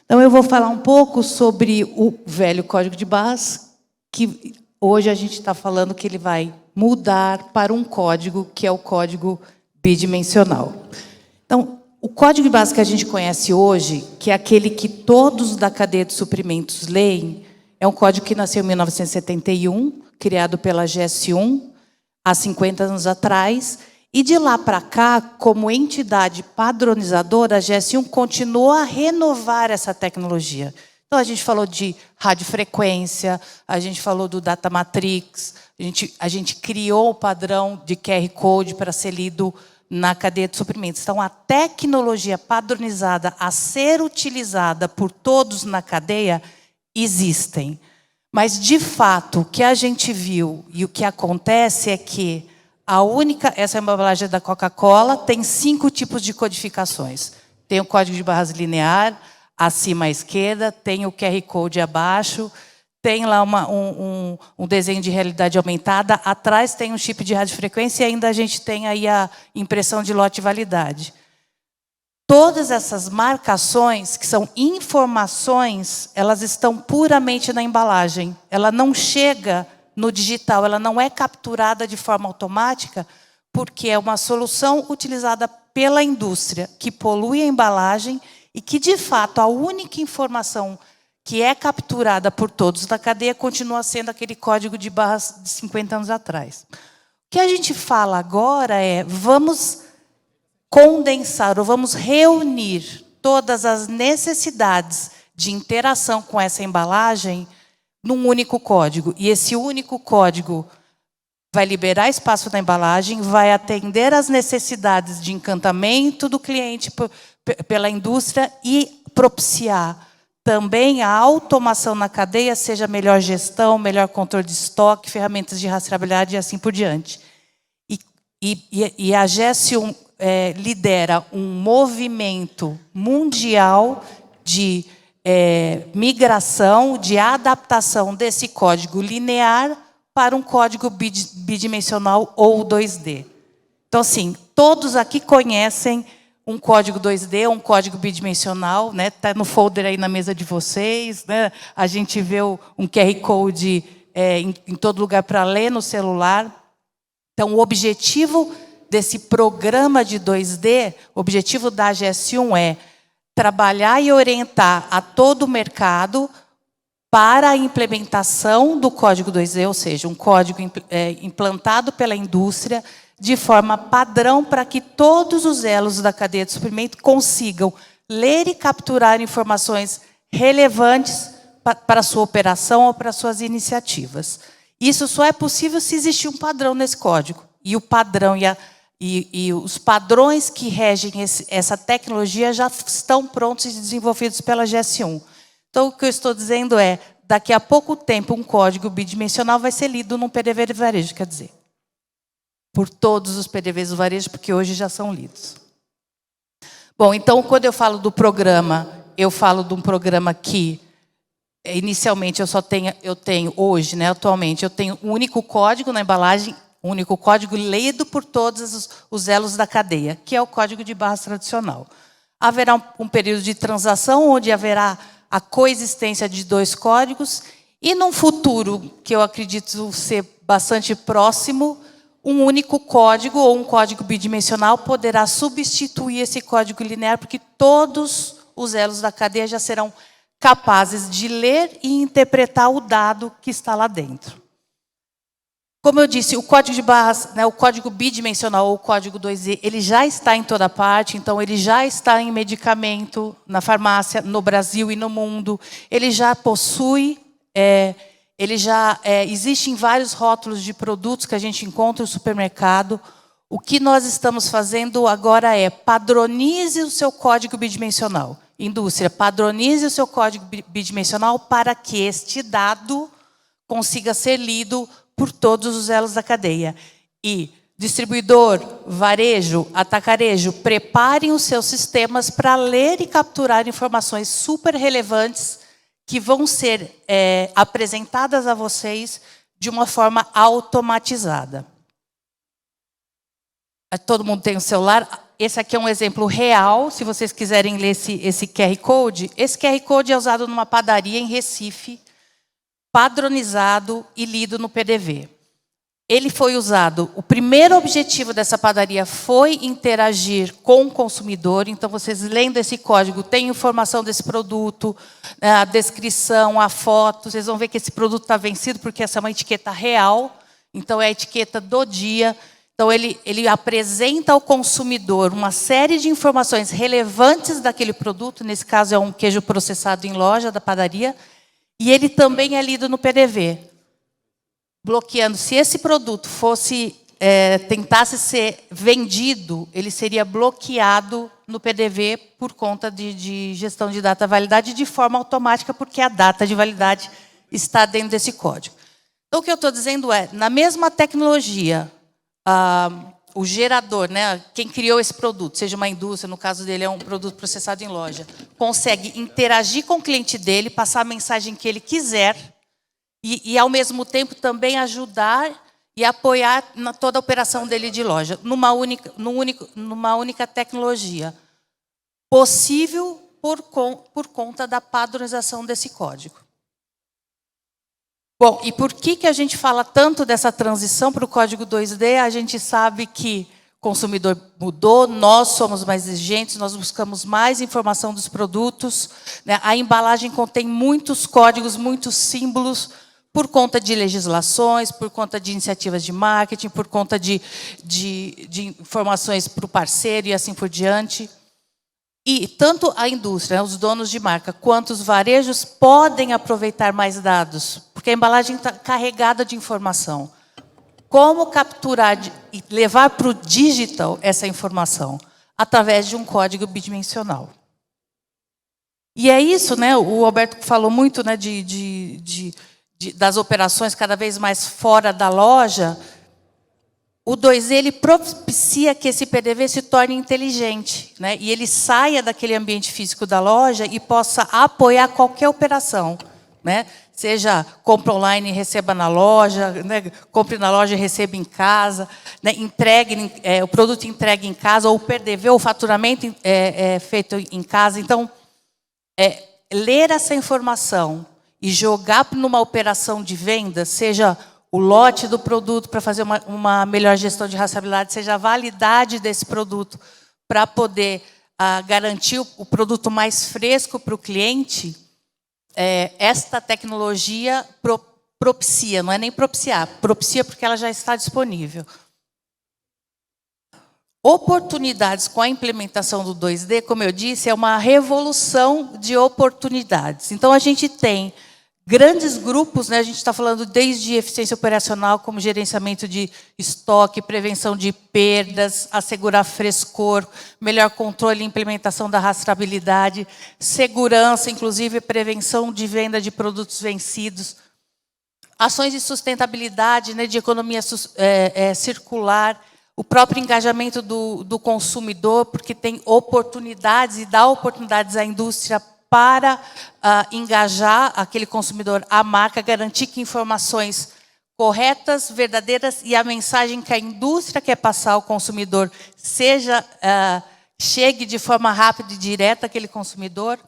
Speaker 3: Então, eu vou falar um pouco sobre o velho código de barras, que hoje a gente está falando que ele vai mudar para um código que é o código bidimensional. Então, o código de barras que a gente conhece hoje, que é aquele que todos da cadeia de suprimentos leem, é um código que nasceu em 1971, criado pela GS1, há 50 anos atrás. E de lá para cá, como entidade padronizadora, a GS1 continuou a renovar essa tecnologia. Então, a gente falou de radiofrequência, a gente falou do Data Matrix, a gente criou o padrão de QR Code para ser lido na cadeia de suprimentos. Então, a tecnologia padronizada a ser utilizada por todos na cadeia existem. Mas, de fato, o que a gente viu e o que acontece é que essa embalagem da Coca-Cola tem 5 tipos de codificações. Tem o código de barras linear, acima à esquerda, tem o QR Code abaixo, tem lá um desenho de realidade aumentada, atrás tem um chip de radiofrequência e ainda a gente tem aí a impressão de lote e validade. Todas essas marcações, que são informações, elas estão puramente na embalagem. Ela não chega no digital, ela não é capturada de forma automática, porque é uma solução utilizada pela indústria, que polui a embalagem e que, de fato, a única informação que é capturada por todos da cadeia continua sendo aquele código de barras de 50 anos atrás. O que a gente fala agora é, vamos condensar, ou vamos reunir todas as necessidades de interação com essa embalagem num único código. E esse único código vai liberar espaço na embalagem, vai atender às necessidades de encantamento do cliente pela indústria e propiciar também a automação na cadeia, seja melhor gestão, melhor controle de estoque, ferramentas de rastreabilidade e assim por diante. E a GS1 lidera um movimento mundial de migração, de adaptação desse código linear para um código bidimensional ou 2D. Então, assim, todos aqui conhecem um código 2D, um código bidimensional, né? Está no folder aí na mesa de vocês, né? A gente vê um QR Code em todo lugar para ler no celular. Então, o objetivo desse programa de 2D, o objetivo da GS1 é trabalhar e orientar a todo o mercado para a implementação do código 2D, ou seja, um código implantado pela indústria de forma padrão para que todos os elos da cadeia de suprimento consigam ler e capturar informações relevantes para a sua operação ou para as suas iniciativas. Isso só é possível se existir um padrão nesse código. E o padrão e os padrões que regem essa tecnologia já estão prontos e desenvolvidos pela GS1. Então, o que eu estou dizendo é, daqui a pouco tempo, um código bidimensional vai ser lido num PDV de varejo, quer dizer, por todos os PDVs do varejo, porque hoje já são lidos. Bom, então, quando eu falo do programa, eu falo de um programa que, inicialmente, eu tenho hoje, né, atualmente, eu tenho um único código na embalagem, um único código lido por todos os elos da cadeia, que é o código de barras tradicional. Haverá um período de transação, onde haverá a coexistência de dois códigos, e num futuro, que eu acredito ser bastante próximo, um único código, ou um código bidimensional, poderá substituir esse código linear, porque todos os elos da cadeia já serão capazes de ler e interpretar o dado que está lá dentro. Como eu disse, o código de barras, né, o código bidimensional ou o código 2D, ele já está em toda parte, então ele já está em medicamento, na farmácia, no Brasil e no mundo. Ele já possui, existe em vários rótulos de produtos que a gente encontra no supermercado. O que nós estamos fazendo agora é padronize o seu código bidimensional. Indústria, padronize o seu código bidimensional para que este dado consiga ser lido por todos os elos da cadeia. E distribuidor, varejo, atacarejo, preparem os seus sistemas para ler e capturar informações super relevantes que vão ser apresentadas a vocês de uma forma automatizada. Todo mundo tem um celular? Esse aqui é um exemplo real, se vocês quiserem ler esse QR Code. Esse QR Code é usado numa padaria em Recife, padronizado e lido no PDV. Ele foi usado, o primeiro objetivo dessa padaria foi interagir com o consumidor, então vocês lendo esse código, tem informação desse produto, a descrição, a foto, vocês vão ver que esse produto está vencido porque essa é uma etiqueta real, então é a etiqueta do dia. Então ele apresenta ao consumidor uma série de informações relevantes daquele produto, nesse caso é um queijo processado em loja da padaria, e ele também é lido no PDV, bloqueando. Se esse produto tentasse ser vendido, ele seria bloqueado no PDV por conta de gestão de data validade de forma automática, porque a data de validade está dentro desse código. Então, o que eu estou dizendo é, na mesma tecnologia, o gerador, né, quem criou esse produto, seja uma indústria, no caso dele é um produto processado em loja, consegue interagir com o cliente dele, passar a mensagem que ele quiser, e, ao mesmo tempo, também ajudar e apoiar toda a operação dele de loja, numa única tecnologia. Possível por conta da padronização desse código. Bom, e por que a gente fala tanto dessa transição para o código 2D? A gente sabe que o consumidor mudou, nós somos mais exigentes, nós buscamos mais informação dos produtos, né? A embalagem contém muitos códigos, muitos símbolos, por conta de legislações, por conta de iniciativas de marketing, por conta de informações para o parceiro e assim por diante. E tanto a indústria, os donos de marca, quanto os varejos podem aproveitar mais dados, porque a embalagem está carregada de informação. Como capturar e levar para o digital essa informação? Através de um código bidimensional. E é isso, né? O Alberto falou muito, né, das operações cada vez mais fora da loja. O 2D ele propicia que esse PDV se torne inteligente, né? E ele saia daquele ambiente físico da loja e possa apoiar qualquer operação, né? Seja compra online e receba na loja, né? Compre na loja e receba em casa, né? O produto entregue em casa, ou o PDV, ou o faturamento feito em casa. Então, ler essa informação e jogar numa operação de venda, seja o lote do produto para fazer uma melhor gestão de rastreabilidade, seja a validade desse produto para poder garantir o produto mais fresco para o cliente, esta tecnologia propicia, não é nem propiciar, propicia porque ela já está disponível. Oportunidades com a implementação do 2D, como eu disse, é uma revolução de oportunidades. Então, a gente tem grandes grupos, né? A gente está falando desde eficiência operacional, como gerenciamento de estoque, prevenção de perdas, assegurar frescor, melhor controle e implementação da rastreabilidade, segurança, inclusive prevenção de venda de produtos vencidos, ações de sustentabilidade, né? De economia circular, o próprio engajamento do consumidor, porque tem oportunidades e dá oportunidades à indústria para engajar aquele consumidor, a marca, garantir que informações corretas, verdadeiras e a mensagem que a indústria quer passar ao consumidor chegue de forma rápida e direta àquele consumidor.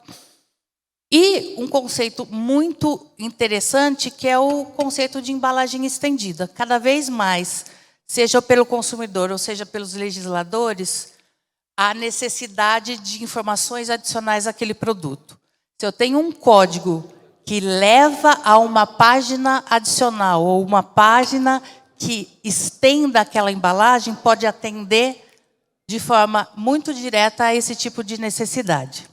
Speaker 3: E um conceito muito interessante, que é o conceito de embalagem estendida. Cada vez mais, seja pelo consumidor ou seja pelos legisladores, a necessidade de informações adicionais àquele produto. Se eu tenho um código que leva a uma página adicional ou uma página que estenda aquela embalagem, pode atender de forma muito direta a esse tipo de necessidade.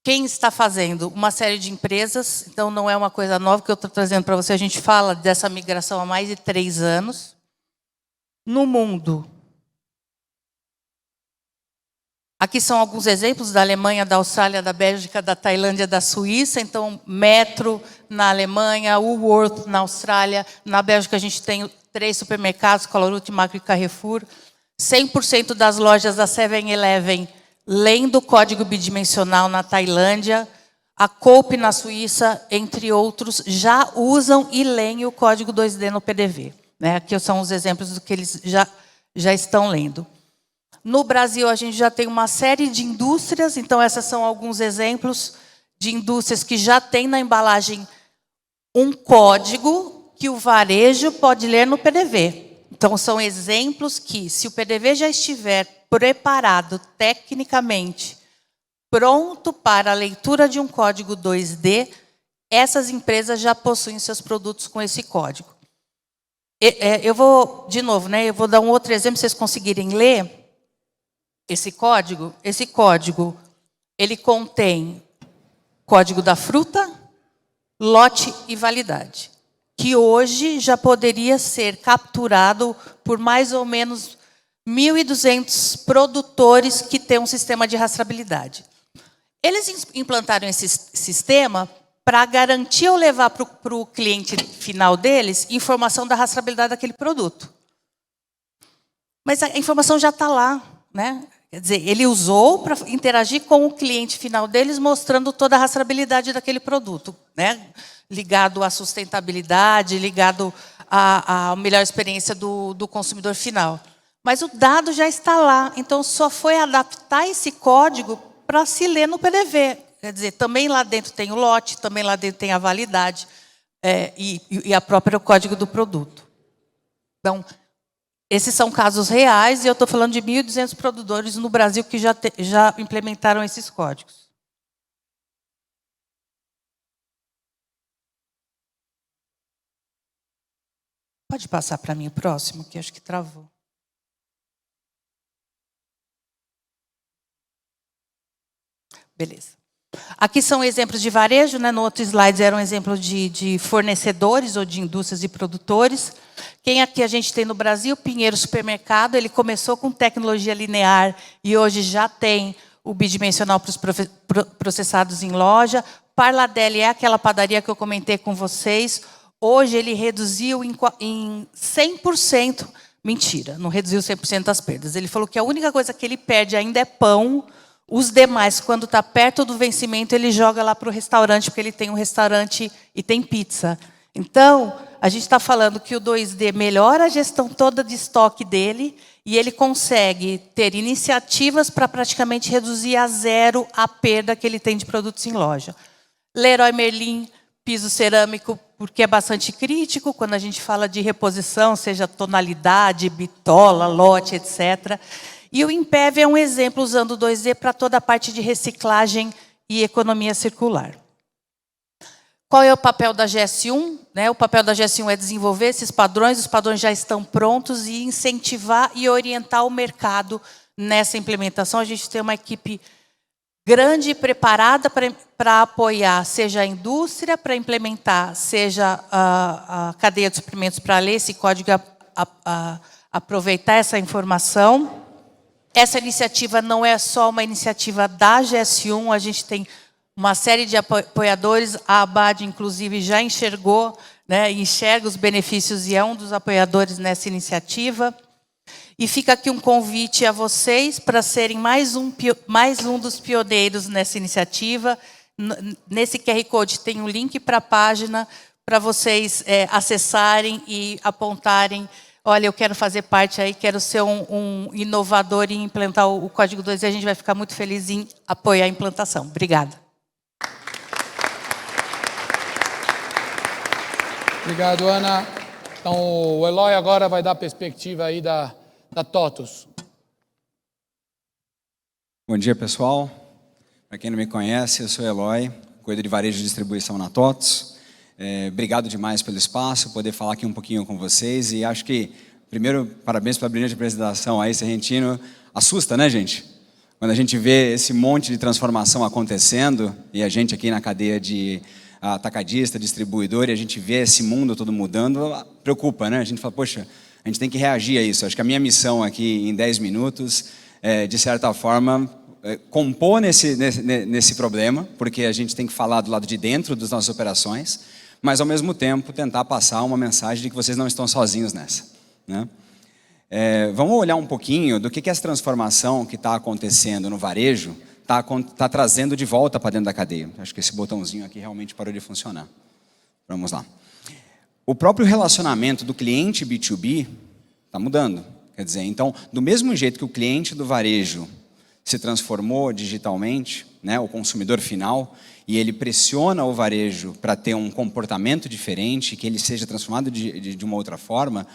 Speaker 3: Quem está fazendo? Uma série de empresas, então não é uma coisa nova que eu estou trazendo para você, a gente fala dessa migração há mais de 3 anos. No mundo, aqui são alguns exemplos da Alemanha, da Austrália, da Bélgica, da Tailândia, da Suíça. Então, Metro na Alemanha, Woolworth na Austrália. Na Bélgica, a gente tem 3 supermercados, Colruyt, Makro e Carrefour. 100% das lojas da 7-Eleven lendo o código bidimensional na Tailândia. A Coop na Suíça, entre outros, já usam e leem o código 2D no PDV. Né? Aqui são os exemplos do que eles já estão lendo. No Brasil, a gente já tem uma série de indústrias, então esses são alguns exemplos de indústrias que já têm na embalagem um código que o varejo pode ler no PDV. Então, são exemplos que, se o PDV já estiver preparado tecnicamente, pronto para a leitura de um código 2D, essas empresas já possuem seus produtos com esse código. Eu vou, de novo, né, eu vou dar um outro exemplo, para vocês conseguirem ler. Esse código, ele contém código da fruta, lote e validade, que hoje já poderia ser capturado por mais ou menos 1.200 produtores que têm um sistema de rastreabilidade. Eles implantaram esse sistema para garantir ou levar para o cliente final deles informação da rastreabilidade daquele produto. Mas a informação já está lá, né? Quer dizer, ele usou para interagir com o cliente final deles, mostrando toda a rastreabilidade daquele produto, né? Ligado à sustentabilidade, ligado à melhor experiência do consumidor final. Mas o dado já está lá, então só foi adaptar esse código para se ler no PDV. Quer dizer, também lá dentro tem o lote, também lá dentro tem a validade e a própria código do produto. Então, esses são casos reais, e eu estou falando de 1.200 produtores no Brasil que já implementaram esses códigos. Pode passar para mim o próximo, que acho que travou. Beleza. Aqui são exemplos de varejo, né? No outro slide era um exemplo de fornecedores ou de indústrias e produtores. Quem aqui a gente tem no Brasil? Pinheiro Supermercado. Ele começou com tecnologia linear e hoje já tem o bidimensional para os processados em loja. Parladelli é aquela padaria que eu comentei com vocês. Hoje ele reduziu em 100%. Mentira, não reduziu 100% das perdas. Ele falou que a única coisa que ele perde ainda é pão. Os demais, quando está perto do vencimento, ele joga lá para o restaurante, porque ele tem um restaurante e tem pizza. Então, a gente está falando que o 2D melhora a gestão toda de estoque dele e ele consegue ter iniciativas para praticamente reduzir a zero a perda que ele tem de produtos em loja. Leroy Merlin, piso cerâmico, porque é bastante crítico quando a gente fala de reposição, seja tonalidade, bitola, lote, etc. E o Impev é um exemplo usando o 2D para toda a parte de reciclagem e economia circular. Qual é o papel da GS1? O papel da GS1 é desenvolver esses padrões, os padrões já estão prontos, e incentivar e orientar o mercado nessa implementação. A gente tem uma equipe grande e preparada para apoiar, seja a indústria, para implementar, seja a cadeia de suprimentos para ler esse código, aproveitar essa informação. Essa iniciativa não é só uma iniciativa da GS1, a gente tem uma série de apoiadores, a ABAD, inclusive, já enxergou, enxerga os benefícios e é um dos apoiadores nessa iniciativa. E fica aqui um convite a vocês para serem mais um dos pioneiros nessa iniciativa. Nesse QR Code tem um link para a página para vocês acessarem e apontarem. Olha, eu quero fazer parte aí, quero ser um inovador e implantar o Código 2, e a gente vai ficar muito feliz em apoiar a implantação. Obrigada.
Speaker 2: Obrigado, Ana. Então, o Eloy agora vai dar a perspectiva aí da TOTVS.
Speaker 4: Bom dia, pessoal. Para quem não me conhece, eu sou o Eloy, cuido de varejo e distribuição na TOTVS. Obrigado demais pelo espaço, poder falar aqui um pouquinho com vocês. E acho que, primeiro, parabéns pela brilhante apresentação aí, Serrentino. Assusta, né, gente? Quando a gente vê esse monte de transformação acontecendo, e a gente aqui na cadeia de atacadista, distribuidor, e a gente vê esse mundo todo mudando, preocupa, né? A gente fala, poxa, a gente tem que reagir a isso. Acho que a minha missão aqui, em 10 minutos, de certa forma, compor nesse problema, porque a gente tem que falar do lado de dentro das nossas operações, mas, ao mesmo tempo, tentar passar uma mensagem de que vocês não estão sozinhos nessa, né? Vamos olhar um pouquinho do que essa transformação que está acontecendo no varejo está trazendo de volta para dentro da cadeia. Acho que esse botãozinho aqui realmente parou de funcionar. Vamos lá. O próprio relacionamento do cliente B2B está mudando. Quer dizer, então, do mesmo jeito que o cliente do varejo se transformou digitalmente, o consumidor final, e ele pressiona o varejo para ter um comportamento diferente, que ele seja transformado de uma outra forma,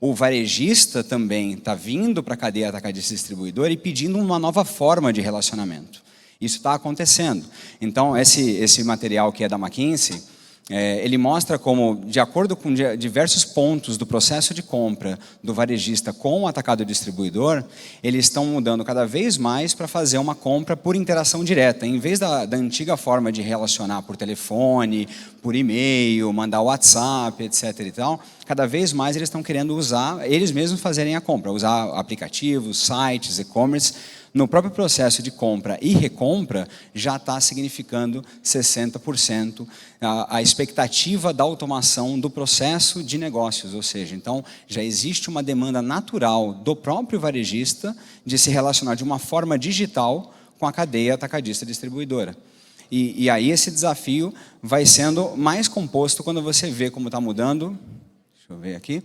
Speaker 4: o varejista também está vindo para a cadeia atacadista distribuidora e pedindo uma nova forma de relacionamento. Isso está acontecendo. Então, esse material que é da McKinsey, ele mostra como, de acordo com diversos pontos do processo de compra do varejista com o atacado distribuidor, eles estão mudando cada vez mais para fazer uma compra por interação direta. Em vez da antiga forma de relacionar por telefone, por e-mail, mandar WhatsApp, etc. e tal, cada vez mais eles estão querendo usar, eles mesmos fazerem a compra, usar aplicativos, sites, e-commerce, no próprio processo de compra e recompra, já está significando 60% a expectativa da automação do processo de negócios. Ou seja, então já existe uma demanda natural do próprio varejista de se relacionar de uma forma digital com a cadeia atacadista distribuidora. E aí esse desafio vai sendo mais composto quando você vê como está mudando, deixa eu ver aqui,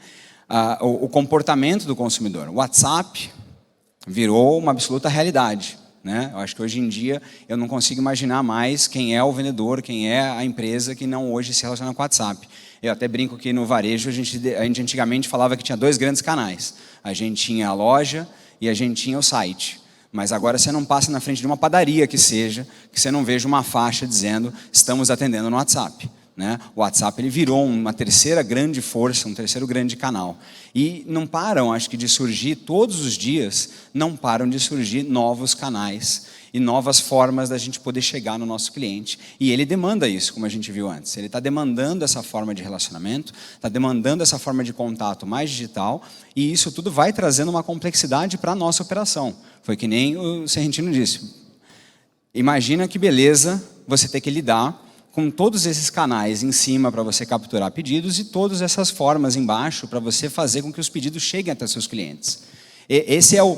Speaker 4: o comportamento do consumidor. O WhatsApp virou uma absoluta realidade, né? Eu acho que hoje em dia eu não consigo imaginar mais quem é o vendedor, quem é a empresa que não hoje se relaciona com o WhatsApp. Eu até brinco que no varejo a gente antigamente falava que tinha 2 grandes canais. A gente tinha a loja e a gente tinha o site. Mas agora você não passa na frente de uma padaria que seja, que você não veja uma faixa dizendo estamos atendendo no WhatsApp. Né? O WhatsApp ele virou uma terceira grande força, um terceiro grande canal. E não param, acho que, de surgir, todos os dias, não param de surgir novos canais e novas formas da gente poder chegar no nosso cliente. E ele demanda isso, como a gente viu antes. Ele está demandando essa forma de relacionamento, está demandando essa forma de contato mais digital, e isso tudo vai trazendo uma complexidade para a nossa operação. Foi que nem o Serrentino disse. Imagina que beleza você ter que lidar com todos esses canais em cima para você capturar pedidos e todas essas formas embaixo para você fazer com que os pedidos cheguem até seus clientes. Esse é o,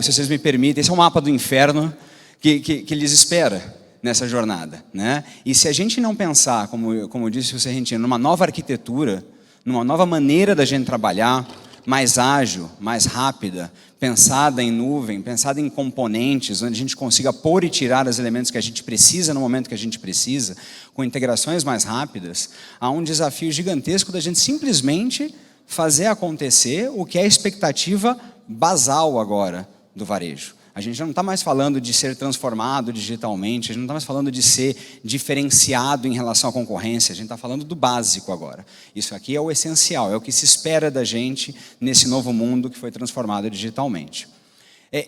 Speaker 4: se vocês me permitem, esse é o mapa do inferno que lhes espera nessa jornada, né? E se a gente não pensar, como disse o Serrentino, numa nova arquitetura, numa nova maneira da gente trabalhar, mais ágil, mais rápida, pensada em nuvem, pensada em componentes, onde a gente consiga pôr e tirar os elementos que a gente precisa no momento que a gente precisa, com integrações mais rápidas, há um desafio gigantesco da gente simplesmente fazer acontecer o que é a expectativa basal agora do varejo. A gente não está mais falando de ser transformado digitalmente, a gente não está mais falando de ser diferenciado em relação à concorrência, a gente está falando do básico agora. Isso aqui é o essencial, é o que se espera da gente nesse novo mundo que foi transformado digitalmente.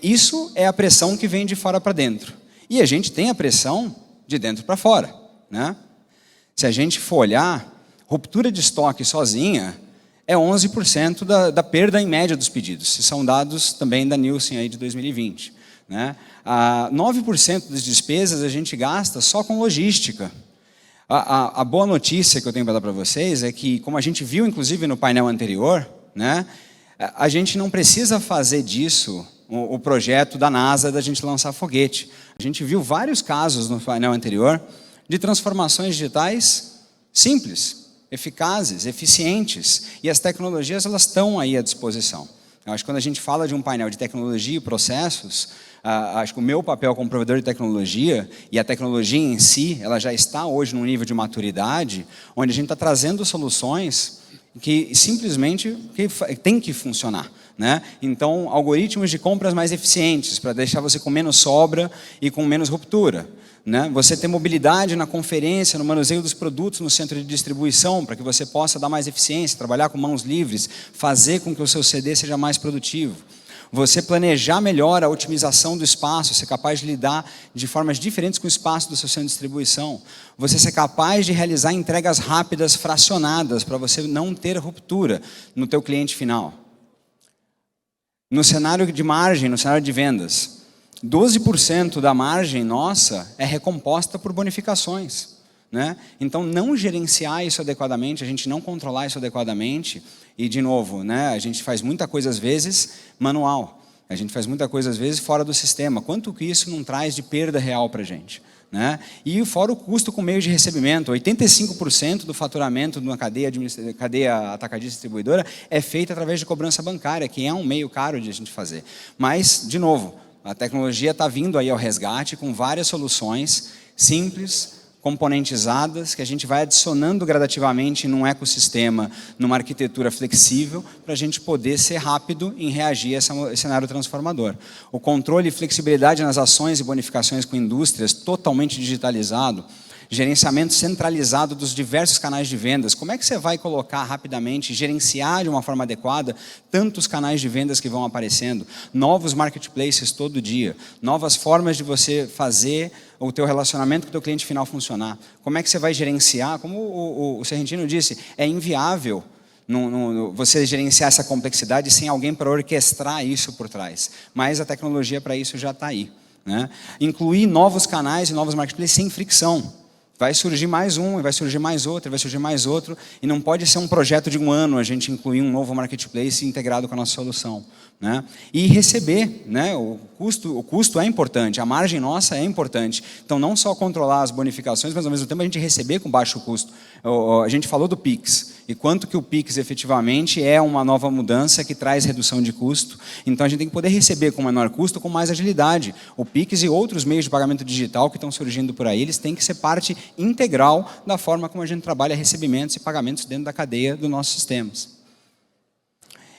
Speaker 4: Isso é a pressão que vem de fora para dentro. E a gente tem a pressão de dentro para fora, né? Se a gente for olhar, ruptura de estoque sozinha é 11% da perda em média dos pedidos. Esses são dados também da Nielsen aí de 2020. Né? 9% das despesas a gente gasta só com logística. A boa notícia que eu tenho para dar para vocês é que, como a gente viu inclusive no painel anterior, né, a gente não precisa fazer disso o projeto da NASA da gente lançar foguete. A gente viu vários casos no painel anterior de transformações digitais simples, eficazes, eficientes, e as tecnologias elas estão aí à disposição. Eu acho que quando a gente fala de um painel de tecnologia e processos, acho que o meu papel como provedor de tecnologia, e a tecnologia em si, ela já está hoje num nível de maturidade, onde a gente está trazendo soluções que simplesmente tem que funcionar. Né? Então, algoritmos de compras mais eficientes, para deixar você com menos sobra e com menos ruptura. Né? Você ter mobilidade na conferência, no manuseio dos produtos no centro de distribuição, para que você possa dar mais eficiência, trabalhar com mãos livres, fazer com que o seu CD seja mais produtivo. Você planejar melhor a otimização do espaço, ser capaz de lidar de formas diferentes com o espaço do seu centro de distribuição. Você ser capaz de realizar entregas rápidas, fracionadas, para você não ter ruptura no teu cliente final. No cenário de margem, no cenário de vendas, 12% da margem nossa é recomposta por bonificações. Né? Então, não gerenciar isso adequadamente, a gente não controlar isso adequadamente, e, de novo, né, a gente faz muita coisa, às vezes, manual. A gente faz muita coisa, às vezes, fora do sistema. Quanto que isso não traz de perda real para a gente? Né? E fora o custo com meio de recebimento, 85% do faturamento de uma cadeia atacadista distribuidora é feita através de cobrança bancária, que é um meio caro de a gente fazer. Mas, de novo, a tecnologia está vindo aí ao resgate com várias soluções simples, componentizadas, que a gente vai adicionando gradativamente num ecossistema, numa arquitetura flexível, para a gente poder ser rápido em reagir a esse cenário transformador. O controle e flexibilidade nas ações e bonificações com indústrias totalmente digitalizado, gerenciamento centralizado dos diversos canais de vendas. Como é que você vai colocar rapidamente, gerenciar de uma forma adequada tantos canais de vendas que vão aparecendo? Novos marketplaces todo dia, novas formas de você fazer o teu relacionamento com o teu cliente final funcionar. Como é que você vai gerenciar? Como o Serrentino disse, é inviável você gerenciar essa complexidade sem alguém para orquestrar isso por trás. Mas a tecnologia para isso já está aí, né? Incluir novos canais e novos marketplaces sem fricção. Vai surgir mais um, vai surgir mais outro, vai surgir mais outro, e não pode ser um projeto de um ano a gente incluir um novo marketplace integrado com a nossa solução, né? E receber, né? O custo é importante, a margem nossa é importante. Então, não só controlar as bonificações, mas ao mesmo tempo a gente receber com baixo custo. A gente falou do Pix, e quanto que o Pix efetivamente é uma nova mudança que traz redução de custo. Então, a gente tem que poder receber com menor custo, com mais agilidade. O Pix e outros meios de pagamento digital que estão surgindo por aí, eles têm que ser parte integral da forma como a gente trabalha recebimentos e pagamentos dentro da cadeia dos nossos sistemas.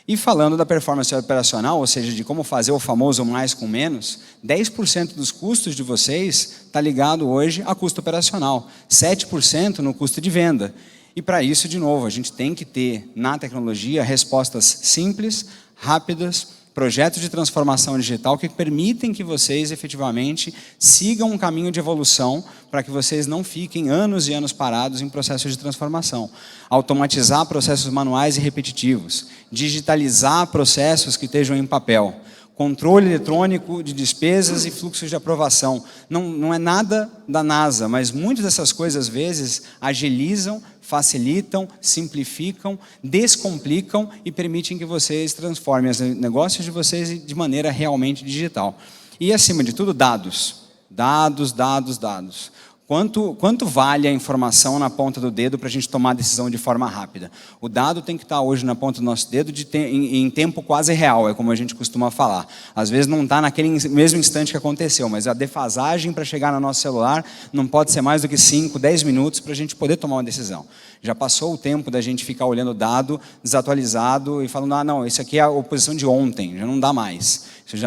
Speaker 4: E falando da performance operacional, ou seja, de como fazer o famoso mais com menos, 10% dos custos de vocês está ligado hoje a custo operacional, 7% no custo de venda. E para isso, de novo, a gente tem que ter na tecnologia respostas simples, rápidas, projetos de transformação digital que permitem que vocês efetivamente sigam um caminho de evolução para que vocês não fiquem anos e anos parados em processos de transformação. Automatizar processos manuais e repetitivos, digitalizar processos que estejam em papel, controle eletrônico de despesas e fluxos de aprovação. Não é nada da NASA, mas muitas dessas coisas, às vezes, agilizam, facilitam, simplificam, descomplicam e permitem que vocês transformem os negócios de vocês de maneira realmente digital. E, acima de tudo, dados. Dados, dados, dados. Quanto vale a informação na ponta do dedo para a gente tomar a decisão de forma rápida? O dado tem que estar hoje na ponta do nosso dedo em tempo quase real, é como a gente costuma falar. Às vezes não está naquele mesmo instante que aconteceu, mas a defasagem para chegar no nosso celular não pode ser mais do que 5, 10 minutos para a gente poder tomar uma decisão. Já passou o tempo da gente ficar olhando o dado desatualizado e falando, não, isso aqui é a oposição de ontem, já não dá mais. Isso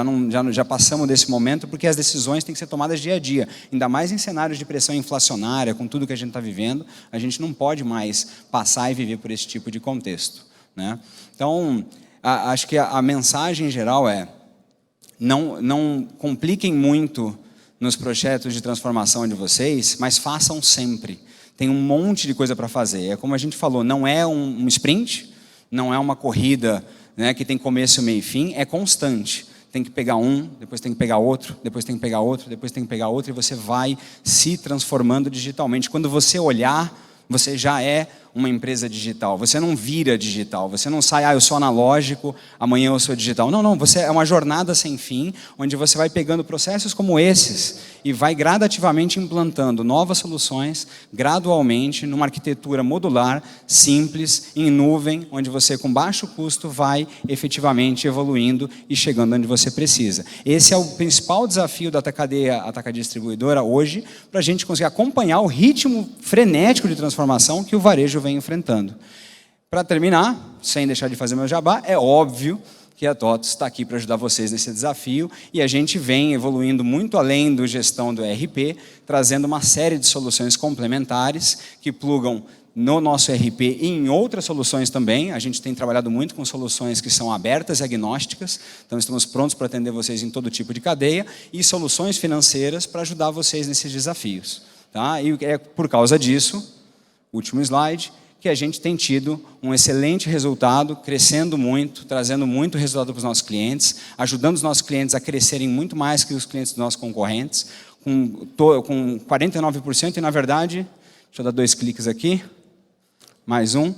Speaker 4: já passamos desse momento, porque as decisões têm que ser tomadas dia a dia. Ainda mais em cenários de pressão inflacionária, com tudo que a gente está vivendo, a gente não pode mais passar e viver por esse tipo de contexto, né? Então, acho que a mensagem em geral é, não compliquem muito nos projetos de transformação de vocês, mas façam sempre. Tem um monte de coisa para fazer. É como a gente falou, não é um sprint, não é uma corrida, né, que tem começo, meio e fim, é constante. Tem que pegar um, depois tem que pegar outro, depois tem que pegar outro, depois tem que pegar outro, e você vai se transformando digitalmente. Quando você olhar, você já é uma empresa digital. Você não vira digital, você não sai, eu sou analógico, amanhã eu sou digital. Não, você é uma jornada sem fim, onde você vai pegando processos como esses e vai gradativamente implantando novas soluções, gradualmente, numa arquitetura modular, simples, em nuvem, onde você, com baixo custo, vai efetivamente evoluindo e chegando onde você precisa. Esse é o principal desafio da cadeia atacadista distribuidora hoje, para a gente conseguir acompanhar o ritmo frenético de transformação que o varejo vem enfrentando. Para terminar, sem deixar de fazer meu jabá, é óbvio que a TOTVS está aqui para ajudar vocês nesse desafio, e a gente vem evoluindo muito além da gestão do ERP, trazendo uma série de soluções complementares que plugam no nosso ERP e em outras soluções também. A gente tem trabalhado muito com soluções que são abertas e agnósticas, então estamos prontos para atender vocês em todo tipo de cadeia, e soluções financeiras para ajudar vocês nesses desafios. Tá? E é por causa disso, último slide, que a gente tem tido um excelente resultado, crescendo muito, trazendo muito resultado para os nossos clientes, ajudando os nossos clientes a crescerem muito mais que os clientes dos nossos concorrentes, com 49%, e na verdade, deixa eu dar 2 cliques aqui, mais um,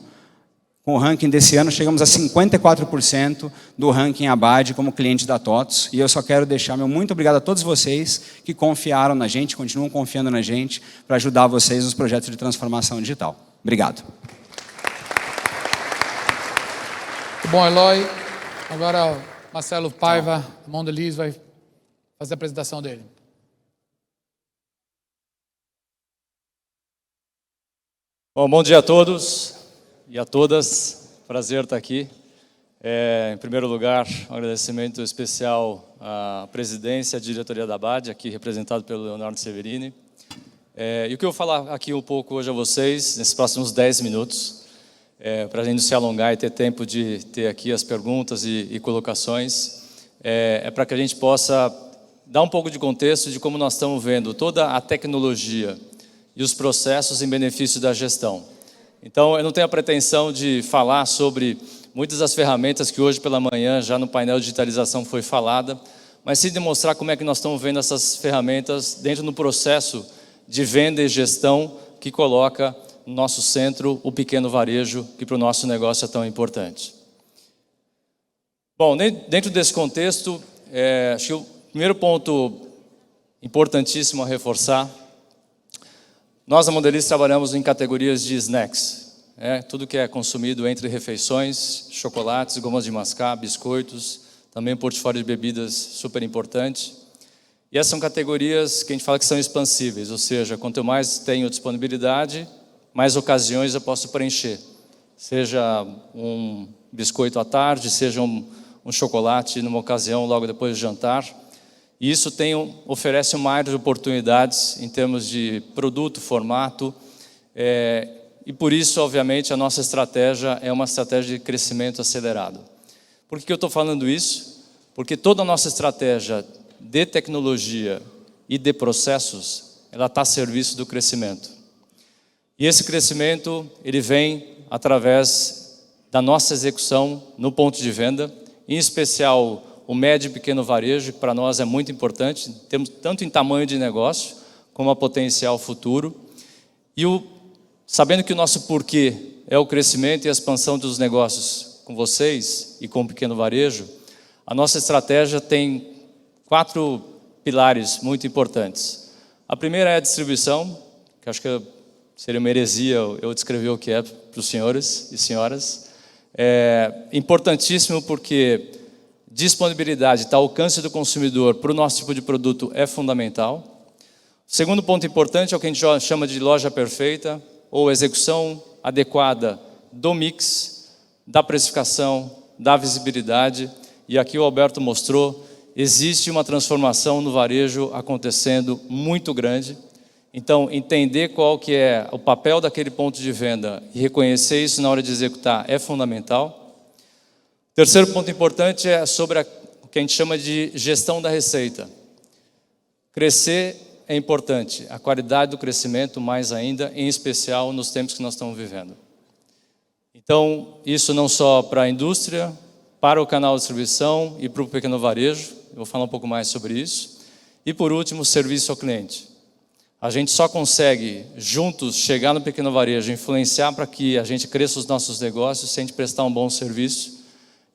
Speaker 4: com o ranking desse ano chegamos a 54% do ranking Abad como cliente da TOTVS, e eu só quero deixar meu muito obrigado a todos vocês que confiaram na gente, continuam confiando na gente, para ajudar vocês nos projetos de transformação digital. Obrigado.
Speaker 2: Muito bom, Eloy. Agora o Marcelo Paiva, Mondelez, vai fazer a apresentação dele.
Speaker 5: Bom dia a todos e a todas. Prazer estar aqui. Em primeiro lugar, um agradecimento especial à presidência e à diretoria da Abad, aqui representado pelo Leonardo Severini. E o que eu vou falar aqui um pouco hoje a vocês, nesses próximos 10 minutos, para a gente não se alongar e ter tempo de ter aqui as perguntas e colocações, é para que a gente possa dar um pouco de contexto de como nós estamos vendo toda a tecnologia e os processos em benefício da gestão. Então, eu não tenho a pretensão de falar sobre muitas das ferramentas que hoje pela manhã, já no painel de digitalização foi falada, mas sim demonstrar como é que nós estamos vendo essas ferramentas dentro do processo de venda e gestão que coloca no nosso centro o pequeno varejo, que para o nosso negócio é tão importante. Bom, dentro desse contexto, acho que o primeiro ponto importantíssimo a reforçar, nós na Modelista trabalhamos em categorias de snacks, tudo que é consumido entre refeições, chocolates, gomas de mascar, biscoitos, também um portfólio de bebidas super importante. E essas são categorias que a gente fala que são expansíveis, ou seja, quanto mais tenho disponibilidade, mais ocasiões eu posso preencher. Seja um biscoito à tarde, seja um chocolate numa ocasião logo depois do jantar. E isso oferece mais oportunidades em termos de produto, formato, e por isso, obviamente, a nossa estratégia é uma estratégia de crescimento acelerado. Por que eu estou falando isso? Porque toda a nossa estratégia de tecnologia e de processos, ela está a serviço do crescimento. E esse crescimento, ele vem através da nossa execução no ponto de venda, em especial o médio e pequeno varejo, que para nós é muito importante, temos tanto em tamanho de negócio, como a potencial futuro. E sabendo que o nosso porquê é o crescimento e a expansão dos negócios com vocês e com o pequeno varejo, a nossa estratégia tem 4 pilares muito importantes. A primeira é a distribuição, que acho que seria uma heresia eu descrever o que é para os senhores e senhoras. É importantíssimo porque disponibilidade, ao alcance do consumidor para o nosso tipo de produto é fundamental. O segundo ponto importante é o que a gente chama de loja perfeita, ou execução adequada do mix, da precificação, da visibilidade. E aqui o Alberto mostrou, existe uma transformação no varejo acontecendo muito grande. Então, entender qual que é o papel daquele ponto de venda e reconhecer isso na hora de executar é fundamental. Terceiro ponto importante é sobre o que a gente chama de gestão da receita. Crescer é importante, a qualidade do crescimento mais ainda, em especial nos tempos que nós estamos vivendo. Então, isso não só para a indústria, para o canal de distribuição e para o pequeno varejo, eu vou falar um pouco mais sobre isso. E por último, serviço ao cliente. A gente só consegue, juntos, chegar no pequeno varejo, influenciar para que a gente cresça os nossos negócios, se a gente prestar um bom serviço.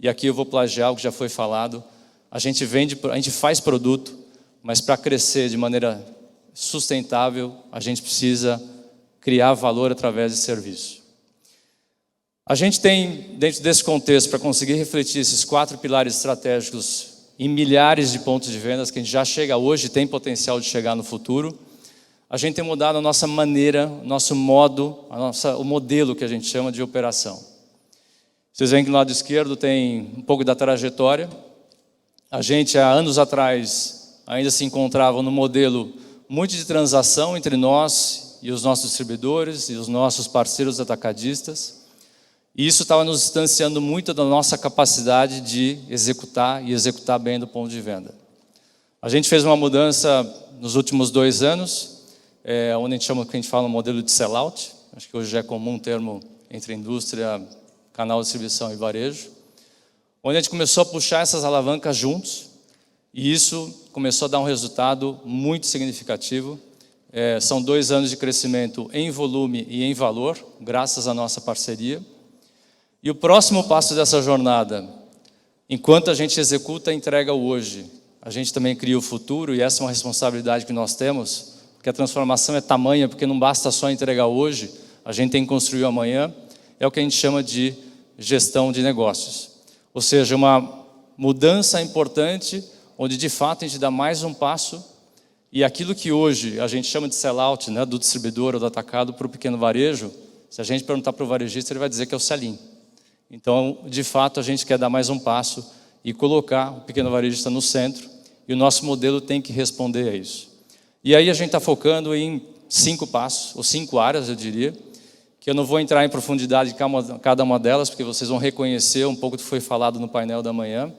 Speaker 5: E aqui eu vou plagiar o que já foi falado. A gente faz produto, mas para crescer de maneira sustentável, a gente precisa criar valor através de serviço. A gente tem, dentro desse contexto, para conseguir refletir esses 4 pilares estratégicos em milhares de pontos de vendas, que a gente já chega hoje e tem potencial de chegar no futuro, a gente tem mudado a nossa maneira, nosso modo, o modelo que a gente chama de operação. Vocês veem que no lado esquerdo tem um pouco da trajetória. A gente, há anos atrás, ainda se encontrava no modelo muito de transação entre nós e os nossos distribuidores e os nossos parceiros atacadistas. E isso estava nos distanciando muito da nossa capacidade de executar e executar bem do ponto de venda. A gente fez uma mudança nos últimos 2 anos, onde a gente chama, que a gente fala, um modelo de sellout. Acho que hoje já é comum um termo entre indústria, canal de distribuição e varejo, onde a gente começou a puxar essas alavancas juntos, e isso começou a dar um resultado muito significativo. São 2 anos de crescimento em volume e em valor, graças à nossa parceria. E o próximo passo dessa jornada, enquanto a gente executa e entrega o hoje, a gente também cria o futuro, e essa é uma responsabilidade que nós temos, porque a transformação é tamanha, porque não basta só entregar hoje, a gente tem que construir o amanhã, é o que a gente chama de gestão de negócios. Ou seja, uma mudança importante, onde de fato a gente dá mais um passo, e aquilo que hoje a gente chama de sellout, né, do distribuidor ou do atacado para o pequeno varejo, se a gente perguntar para o varejista, ele vai dizer que é o sell-in. Então, de fato, a gente quer dar mais um passo e colocar o pequeno varejista no centro, e o nosso modelo tem que responder a isso. E aí a gente está focando em 5 passos, ou 5 áreas, eu diria, que eu não vou entrar em profundidade de cada uma delas, porque vocês vão reconhecer um pouco do que foi falado no painel da manhã.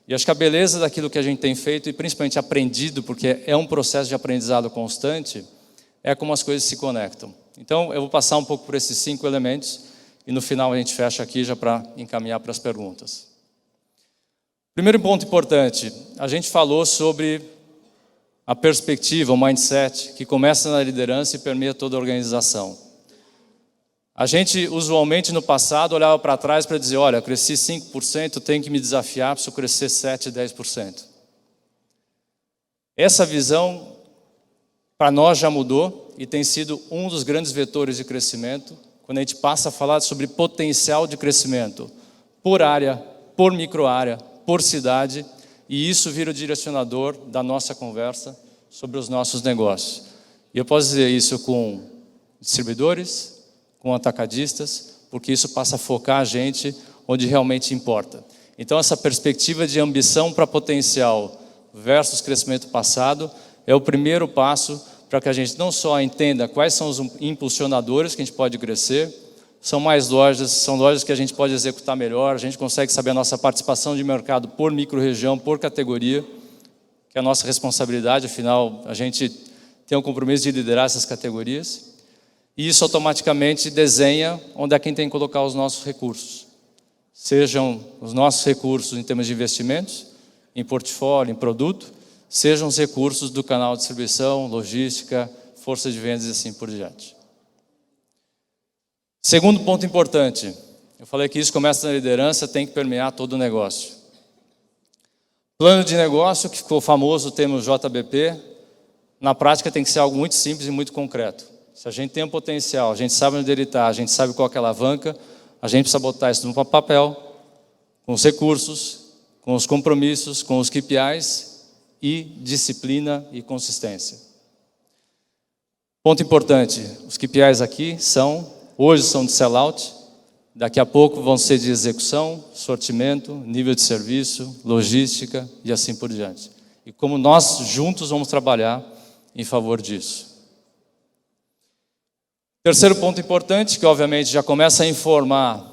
Speaker 5: E acho que a beleza daquilo que a gente tem feito, e principalmente aprendido, porque é um processo de aprendizado constante, é como as coisas se conectam. Então, eu vou passar um pouco por esses 5 elementos e no final a gente fecha aqui já para encaminhar para as perguntas. Primeiro ponto importante, a gente falou sobre a perspectiva, o mindset, que começa na liderança e permeia toda a organização. A gente, usualmente, no passado, olhava para trás para dizer, olha, eu cresci 5%, tenho que me desafiar, preciso crescer 7%, 10%. Essa visão, para nós, já mudou e tem sido um dos grandes vetores de crescimento, quando a gente passa a falar sobre potencial de crescimento por área, por microárea, por cidade, e isso vira o direcionador da nossa conversa sobre os nossos negócios. E eu posso dizer isso com distribuidores, com atacadistas, porque isso passa a focar a gente onde realmente importa. Então, essa perspectiva de ambição para potencial versus crescimento passado é o primeiro passo para que a gente não só entenda quais são os impulsionadores que a gente pode crescer, são mais lojas, são lojas que a gente pode executar melhor, a gente consegue saber a nossa participação de mercado por micro-região, por categoria, que é a nossa responsabilidade, afinal, a gente tem o compromisso de liderar essas categorias, e isso automaticamente desenha onde é quem tem que colocar os nossos recursos. Sejam os nossos recursos em termos de investimentos, em portfólio, em produto, sejam os recursos do canal de distribuição, logística, força de vendas e assim por diante. Segundo ponto importante, eu falei que isso começa na liderança, tem que permear todo o negócio. Plano de negócio, que ficou famoso o termo JBP, na prática tem que ser algo muito simples e muito concreto. Se a gente tem um potencial, a gente sabe onde ele está, a gente sabe qual é a alavanca, a gente precisa botar isso no papel, com os recursos, com os compromissos, com os KPIs e disciplina e consistência. Ponto importante, os KPIs aqui hoje são de sellout, daqui a pouco vão ser de execução, sortimento, nível de serviço, logística e assim por diante. E como nós juntos vamos trabalhar em favor disso. Terceiro ponto importante, que obviamente já começa a informar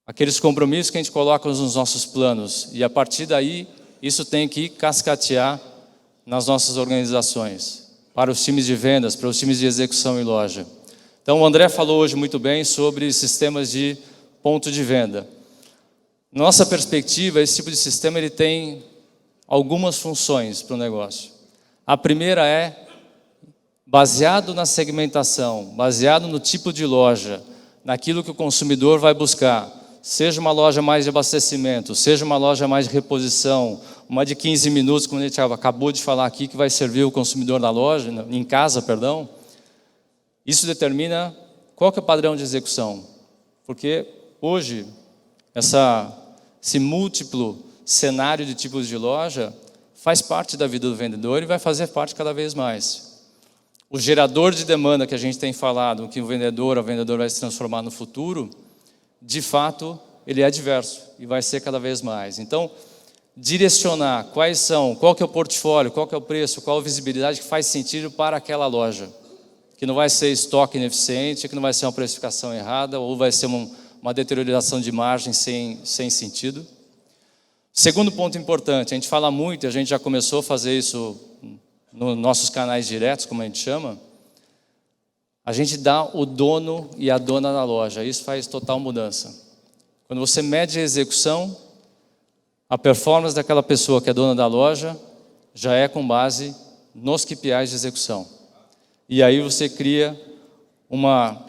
Speaker 5: aqueles compromissos que a gente coloca nos nossos planos. E a partir daí, isso tem que cascatear nas nossas organizações, para os times de vendas, para os times de execução e loja. Então, o André falou hoje muito bem sobre sistemas de ponto de venda. Nossa perspectiva, esse tipo de sistema ele tem algumas funções para o negócio. A primeira é, baseado na segmentação, baseado no tipo de loja, naquilo que o consumidor vai buscar, seja uma loja mais de abastecimento, seja uma loja mais de reposição, uma de 15 minutos, como a gente acabou de falar aqui, que vai servir o consumidor na loja, em casa, perdão. Isso determina qual que é o padrão de execução. Porque hoje, esse múltiplo cenário de tipos de loja faz parte da vida do vendedor e vai fazer parte cada vez mais. O gerador de demanda que a gente tem falado, que o vendedor vai se transformar no futuro, de fato, ele é diverso e vai ser cada vez mais. Então, direcionar qual que é o portfólio, qual que é o preço, qual a visibilidade que faz sentido para aquela loja. Que não vai ser estoque ineficiente, que não vai ser uma precificação errada, ou vai ser uma deterioração de margem sem sentido. Segundo ponto importante, a gente fala muito, a gente já começou a fazer isso nos nossos canais diretos, como a gente chama, a gente dá o dono e a dona da loja, isso faz total mudança. Quando você mede a execução, a performance daquela pessoa que é dona da loja já é com base nos KPIs de execução. E aí você cria uma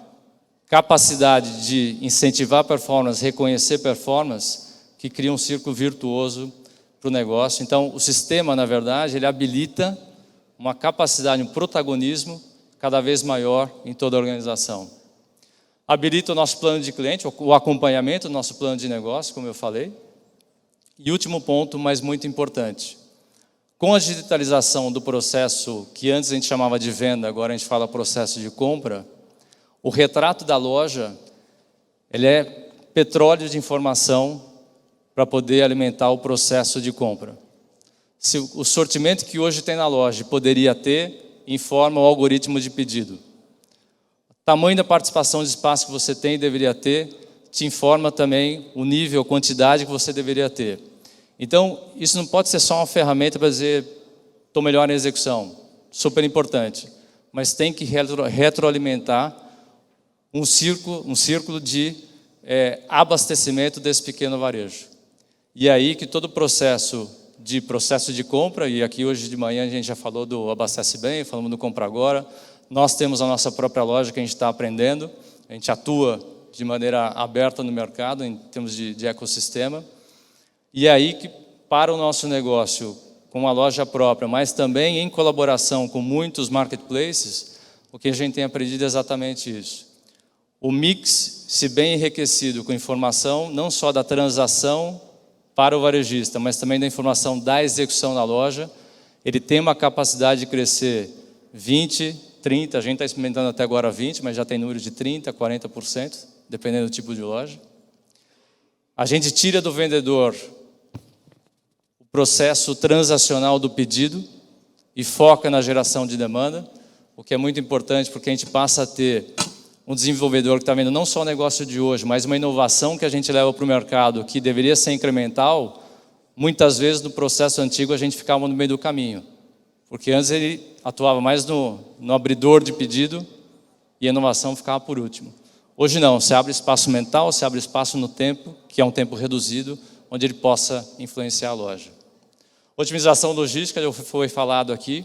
Speaker 5: capacidade de incentivar performance, reconhecer performance, que cria um círculo virtuoso para o negócio. Então, o sistema, na verdade, ele habilita uma capacidade, um protagonismo cada vez maior em toda a organização. Habilita o nosso plano de cliente, o acompanhamento do nosso plano de negócio, como eu falei. E último ponto, mas muito importante. Com a digitalização do processo, que antes a gente chamava de venda, agora a gente fala processo de compra, o retrato da loja, ele é petróleo de informação para poder alimentar o processo de compra. Se o sortimento que hoje tem na loja poderia ter, informa o algoritmo de pedido. O tamanho da participação de espaço que você tem e deveria ter, te informa também o nível, a quantidade que você deveria ter. Então, isso não pode ser só uma ferramenta para dizer, estou melhor na execução, super importante. mas tem que retroalimentar um círculo de abastecimento desse pequeno varejo. E é aí que todo o processo de compra, e aqui hoje de manhã a gente já falou do Abastece Bem, falamos do Compra Agora, nós temos a nossa própria loja que a gente está aprendendo, a gente atua de maneira aberta no mercado, em termos de ecossistema, e é aí que, para o nosso negócio, com a loja própria, mas também em colaboração com muitos marketplaces, o que a gente tem aprendido é exatamente isso. O mix, se bem enriquecido com informação, não só da transação para o varejista, mas também da informação da execução na loja, ele tem uma capacidade de crescer 20%, 30%, a gente está experimentando até agora 20%, mas já tem número de 30%, 40%, dependendo do tipo de loja. A gente tira do vendedor o processo transacional do pedido e foca na geração de demanda, o que é muito importante porque a gente passa a ter um desenvolvedor que está vendo não só o negócio de hoje, mas uma inovação que a gente leva para o mercado que deveria ser incremental. Muitas vezes no processo antigo a gente ficava no meio do caminho, porque antes ele atuava mais no abridor de pedido e a inovação ficava por último. Hoje não, você abre espaço mental, você abre espaço no tempo, que é um tempo reduzido, onde ele possa influenciar a loja. Otimização logística, já foi falado aqui.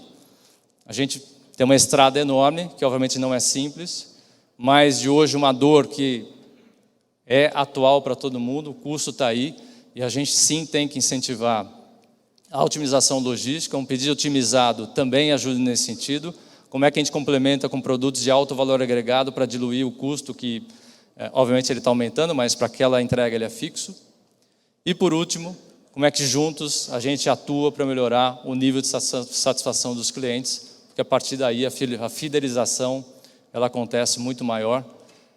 Speaker 5: A gente tem uma estrada enorme, que obviamente não é simples, mas de hoje uma dor que é atual para todo mundo, o custo está aí, e a gente sim tem que incentivar a otimização logística. Um pedido otimizado também ajuda nesse sentido. Como é que a gente complementa com produtos de alto valor agregado para diluir o custo que, obviamente, ele está aumentando, mas para aquela entrega ele é fixo. E, por último, como é que juntos a gente atua para melhorar o nível de satisfação dos clientes, porque a partir daí a fidelização ela acontece muito maior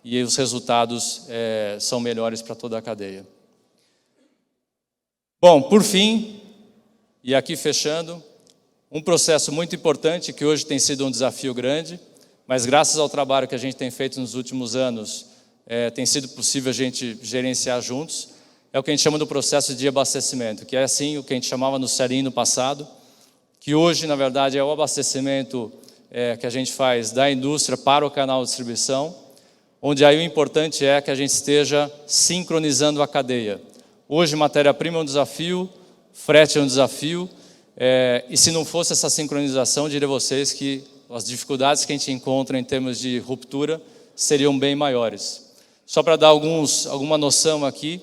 Speaker 5: e os resultados são melhores para toda a cadeia. Bom, por fim, e aqui fechando, um processo muito importante que hoje tem sido um desafio grande, mas graças ao trabalho que a gente tem feito nos últimos anos, tem sido possível a gente gerenciar juntos, é o que a gente chama do processo de abastecimento, que é assim o que a gente chamava no Selim no passado, que hoje, na verdade, é o abastecimento que a gente faz da indústria para o canal de distribuição, onde aí o importante é que a gente esteja sincronizando a cadeia. Hoje, matéria-prima é um desafio, frete é um desafio, e se não fosse essa sincronização, diria a vocês que as dificuldades que a gente encontra em termos de ruptura seriam bem maiores. Só para dar alguma noção aqui,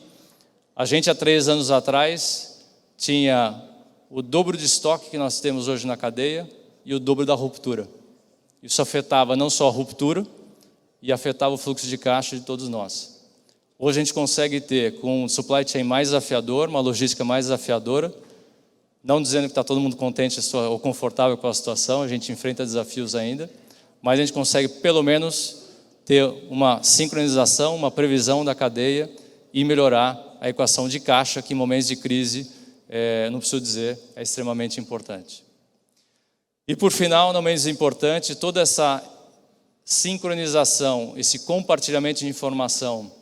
Speaker 5: a gente há 3 anos atrás tinha o dobro de estoque que nós temos hoje na cadeia e o dobro da ruptura. Isso afetava não só a ruptura, e afetava o fluxo de caixa de todos nós. Hoje a gente consegue ter, com um supply chain mais desafiador, uma logística mais desafiadora, não dizendo que está todo mundo contente ou confortável com a situação, a gente enfrenta desafios ainda, mas a gente consegue pelo menos ter uma sincronização, uma previsão da cadeia e melhorar a equação de caixa, que em momentos de crise, não preciso dizer, é extremamente importante. E por final, não menos importante, toda essa sincronização, esse compartilhamento de informação,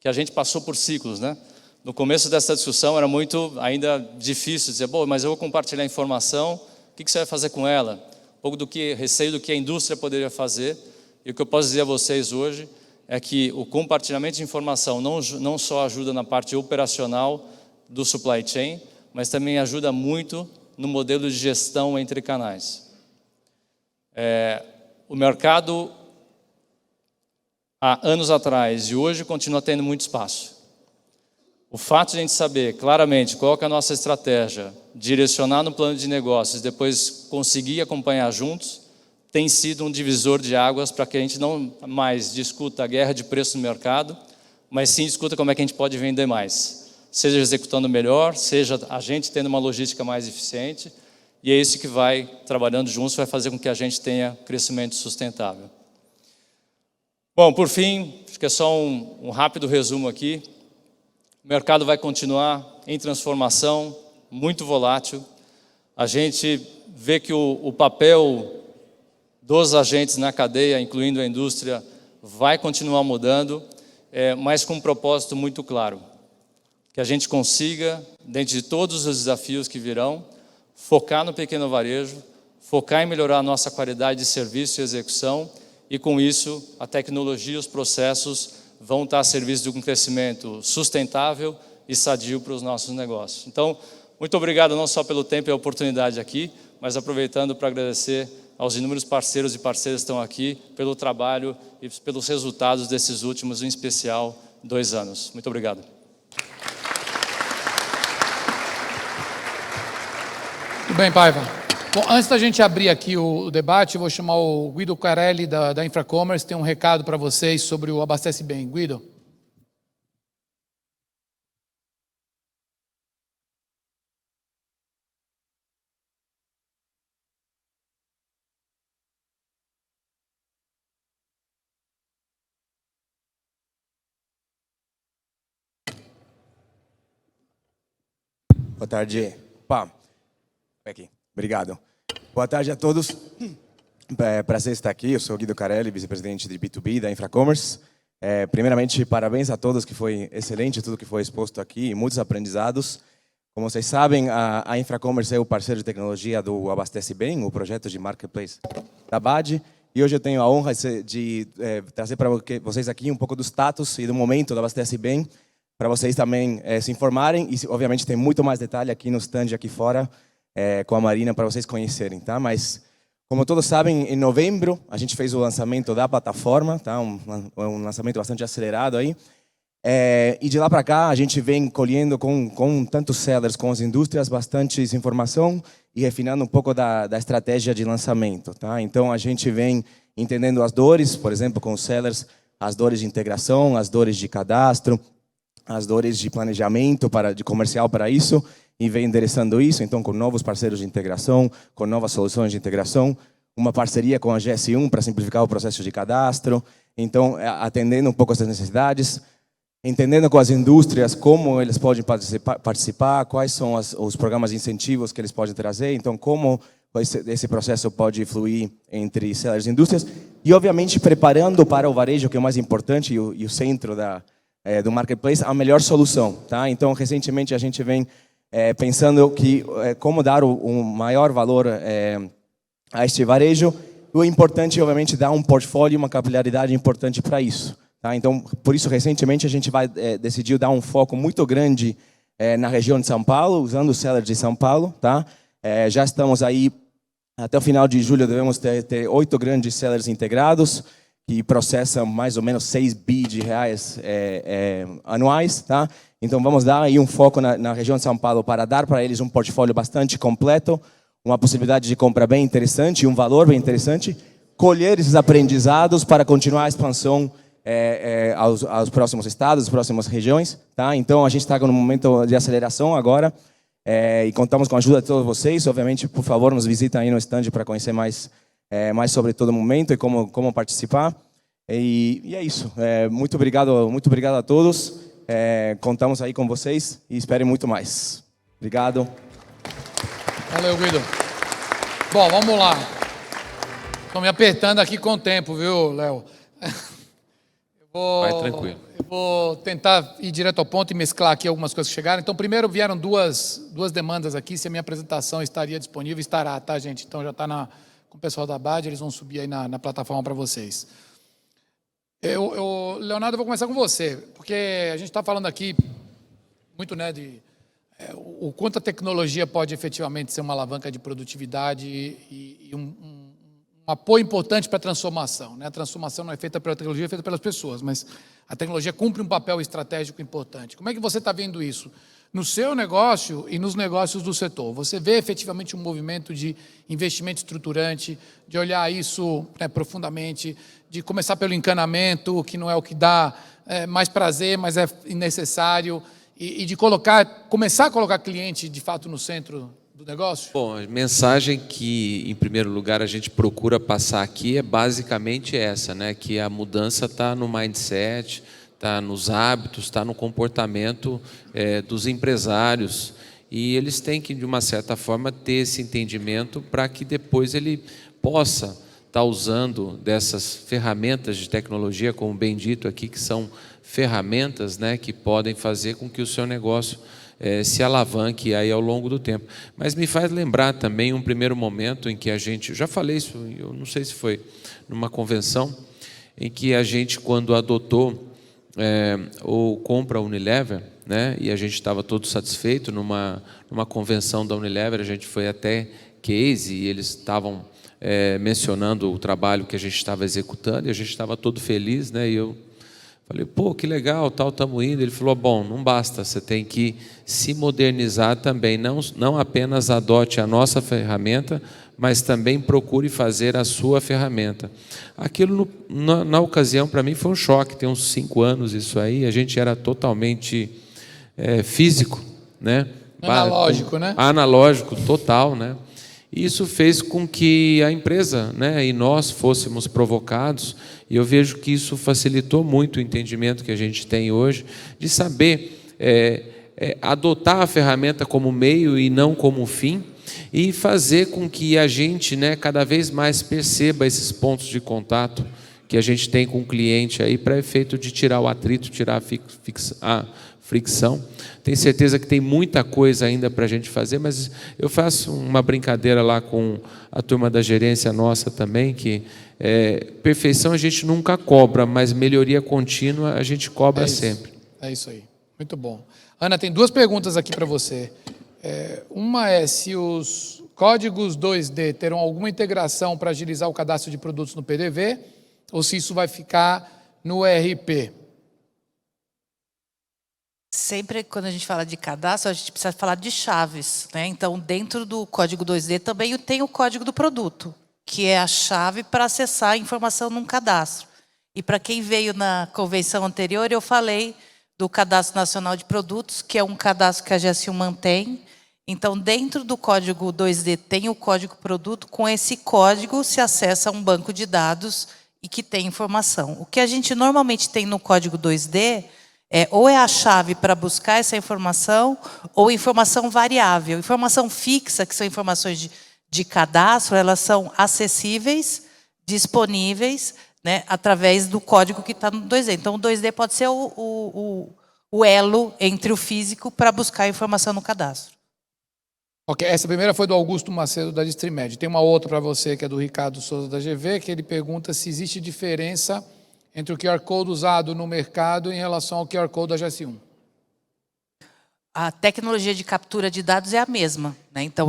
Speaker 5: que a gente passou por ciclos, né? No começo dessa discussão era muito ainda difícil dizer, bom, mas eu vou compartilhar informação, o que você vai fazer com ela? Um pouco do que, receio do que a indústria poderia fazer, e o que eu posso dizer a vocês hoje é que o compartilhamento de informação não só ajuda na parte operacional do supply chain, mas também ajuda muito no modelo de gestão entre canais. O mercado, há anos atrás e hoje, continua tendo muito espaço. O fato de a gente saber claramente qual é a nossa estratégia, direcionar no plano de negócios, depois conseguir acompanhar juntos, tem sido um divisor de águas para que a gente não mais discuta a guerra de preço no mercado, mas sim discuta como é que a gente pode vender mais. Seja executando melhor, seja a gente tendo uma logística mais eficiente, e é isso que vai, trabalhando juntos, vai fazer com que a gente tenha crescimento sustentável. Bom, por fim, acho que é só um rápido resumo aqui. O mercado vai continuar em transformação, muito volátil. A gente vê que o papel dos agentes na cadeia, incluindo a indústria, vai continuar mudando, mas com um propósito muito claro. Que a gente consiga, dentro de todos os desafios que virão, focar no pequeno varejo, focar em melhorar a nossa qualidade de serviço e execução, e com isso a tecnologia e os processos vão estar a serviço de um crescimento sustentável e sadio para os nossos negócios. Então, muito obrigado não só pelo tempo e a oportunidade aqui, mas aproveitando para agradecer aos inúmeros parceiros e parceiras que estão aqui pelo trabalho e pelos resultados desses últimos, em especial, 2 anos. Muito obrigado.
Speaker 2: Muito bem, Paiva. Bom, antes da gente abrir aqui o debate, eu vou chamar o Guido Carelli, da Infracommerce, tem um recado para vocês sobre o Abastece Bem. Guido.
Speaker 6: Boa tarde. Opa. Aqui. Obrigado. Boa tarde a todos. Prazer estar aqui. Eu sou o Guido Carelli, vice-presidente de B2B da Infracommerce. Primeiramente, parabéns a todos, que foi excelente tudo que foi exposto aqui, muitos aprendizados. Como vocês sabem, a Infracommerce é o parceiro de tecnologia do Abastece Bem, o projeto de marketplace da BAD. E hoje eu tenho a honra de trazer para vocês aqui um pouco do status e do momento do Abastece Bem, para vocês também se informarem. E, obviamente, tem muito mais detalhe aqui no stand aqui fora, com a Marina, para vocês conhecerem, tá? Mas, como todos sabem, em novembro, a gente fez o lançamento da plataforma, tá? Um lançamento bastante acelerado aí. E de lá para cá, a gente vem colhendo com tantos sellers, com as indústrias, bastante informação e refinando um pouco da estratégia de lançamento, tá? Então, a gente vem entendendo as dores, por exemplo, com os sellers, as dores de integração, as dores de cadastro, as dores de planejamento de comercial para isso, e vem endereçando isso, então, com novos parceiros de integração, com novas soluções de integração, uma parceria com a GS1 para simplificar o processo de cadastro, então, atendendo um pouco essas necessidades, entendendo com as indústrias como eles podem participar, quais são os programas de incentivos que eles podem trazer, então, como esse processo pode fluir entre sellers e indústrias, e, obviamente, preparando para o varejo, que é o mais importante, e o centro do marketplace, a melhor solução, tá? Então, recentemente a gente vem pensando que como dar o maior valor a este varejo. O importante, obviamente, dar um portfólio, uma capilaridade importante para isso, tá? Então, por isso, recentemente a gente decidiu dar um foco muito grande na região de São Paulo, usando os sellers de São Paulo, tá? Já estamos aí até o final de julho, devemos ter 8 grandes sellers integrados, que processam mais ou menos 6 bi de reais anuais, tá? Então, vamos dar aí um foco na região de São Paulo para dar para eles um portfólio bastante completo, uma possibilidade de compra bem interessante, um valor bem interessante, colher esses aprendizados para continuar a expansão aos próximos estados, às próximas regiões, tá? Então, a gente está num momento de aceleração agora, e contamos com a ajuda de todos vocês. Obviamente, por favor, nos visitem aí no stand para conhecer mais sobre todo o momento e como participar. E é isso. Muito obrigado a todos. Contamos aí com vocês e esperem muito mais. Obrigado.
Speaker 2: Valeu, Guido. Bom, vamos lá. Estou me apertando aqui com o tempo, viu, Léo?
Speaker 7: Vai tranquilo.
Speaker 2: Eu vou tentar ir direto ao ponto e mesclar aqui algumas coisas que chegaram. Então, primeiro vieram duas demandas aqui, se a minha apresentação estaria disponível. Estará, tá, gente? Então, já está com o pessoal da BAD, eles vão subir aí na plataforma para vocês. Leonardo, eu vou começar com você, porque a gente está falando aqui muito, né, o quanto a tecnologia pode efetivamente ser uma alavanca de produtividade e um apoio importante para a transformação, né? A transformação não é feita pela tecnologia, é feita pelas pessoas, mas a tecnologia cumpre um papel estratégico importante. Como é que você está vendo isso no seu negócio e nos negócios do setor? Você vê efetivamente um movimento de investimento estruturante, de olhar isso, né, profundamente, de começar pelo encanamento, que não é o que dá mais prazer, mas é necessário, e de começar a colocar cliente, de fato, no centro do negócio?
Speaker 7: Bom, a mensagem que, em primeiro lugar, a gente procura passar aqui é basicamente essa, né? Que a mudança está no mindset, está nos hábitos, está no comportamento dos empresários. E eles têm que, de uma certa forma, ter esse entendimento para que depois ele possa estar usando dessas ferramentas de tecnologia, como bem dito aqui, que são ferramentas, né, que podem fazer com que o seu negócio se alavanque aí ao longo do tempo. Mas me faz lembrar também um primeiro momento em que a gente, já falei isso, eu não sei se foi numa convenção, em que a gente, quando adotou ou compra a Unilever, né, e a gente estava todo satisfeito numa convenção da Unilever, a gente foi até case e eles estavam mencionando o trabalho que a gente estava executando e a gente estava todo feliz, né, e eu falei, pô, que legal, tal, estamos indo. Ele falou, bom, não basta, você tem que se modernizar também, não apenas adote a nossa ferramenta, mas também procure fazer a sua ferramenta. Aquilo, na ocasião, para mim foi um choque, tem uns 5 anos isso aí, a gente era totalmente físico, né?
Speaker 2: Analógico, né?
Speaker 7: Analógico, total, né? Isso fez com que a empresa, né, e nós fôssemos provocados, e eu vejo que isso facilitou muito o entendimento que a gente tem hoje, de saber adotar a ferramenta como meio e não como fim, e fazer com que a gente, né, cada vez mais perceba esses pontos de contato que a gente tem com o cliente aí para efeito de tirar o atrito, tirar a fricção. Tenho certeza que tem muita coisa ainda para a gente fazer, mas eu faço uma brincadeira lá com a turma da gerência nossa também, que perfeição a gente nunca cobra, mas melhoria contínua a gente cobra sempre.
Speaker 2: É isso aí, muito bom. Ana, tem 2 perguntas aqui para você. Uma é se os códigos 2D terão alguma integração para agilizar o cadastro de produtos no PDV, ou se isso vai ficar no ERP.
Speaker 3: Sempre quando a gente fala de cadastro, a gente precisa falar de chaves, né? Então, dentro do código 2D também tem o código do produto, que é a chave para acessar a informação num cadastro. E para quem veio na convenção anterior, eu falei do Cadastro Nacional de Produtos, que é um cadastro que a GS1 mantém. Então, dentro do código 2D tem o código produto, com esse código se acessa um banco de dados e que tem informação. O que a gente normalmente tem no código 2D ou é a chave para buscar essa informação, ou informação variável. Informação fixa, que são informações de cadastro, elas são acessíveis, disponíveis, né, através do código que está no 2D. Então, o 2D pode ser o elo entre o físico para buscar a informação no cadastro.
Speaker 2: Ok, essa primeira foi do Augusto Macedo, da Distrimed. Tem uma outra para você, que é do Ricardo Souza, da GV, que ele pergunta se existe diferença entre o QR Code usado no mercado em relação ao QR Code da GS1.
Speaker 3: A tecnologia de captura de dados é a mesma, né? Então,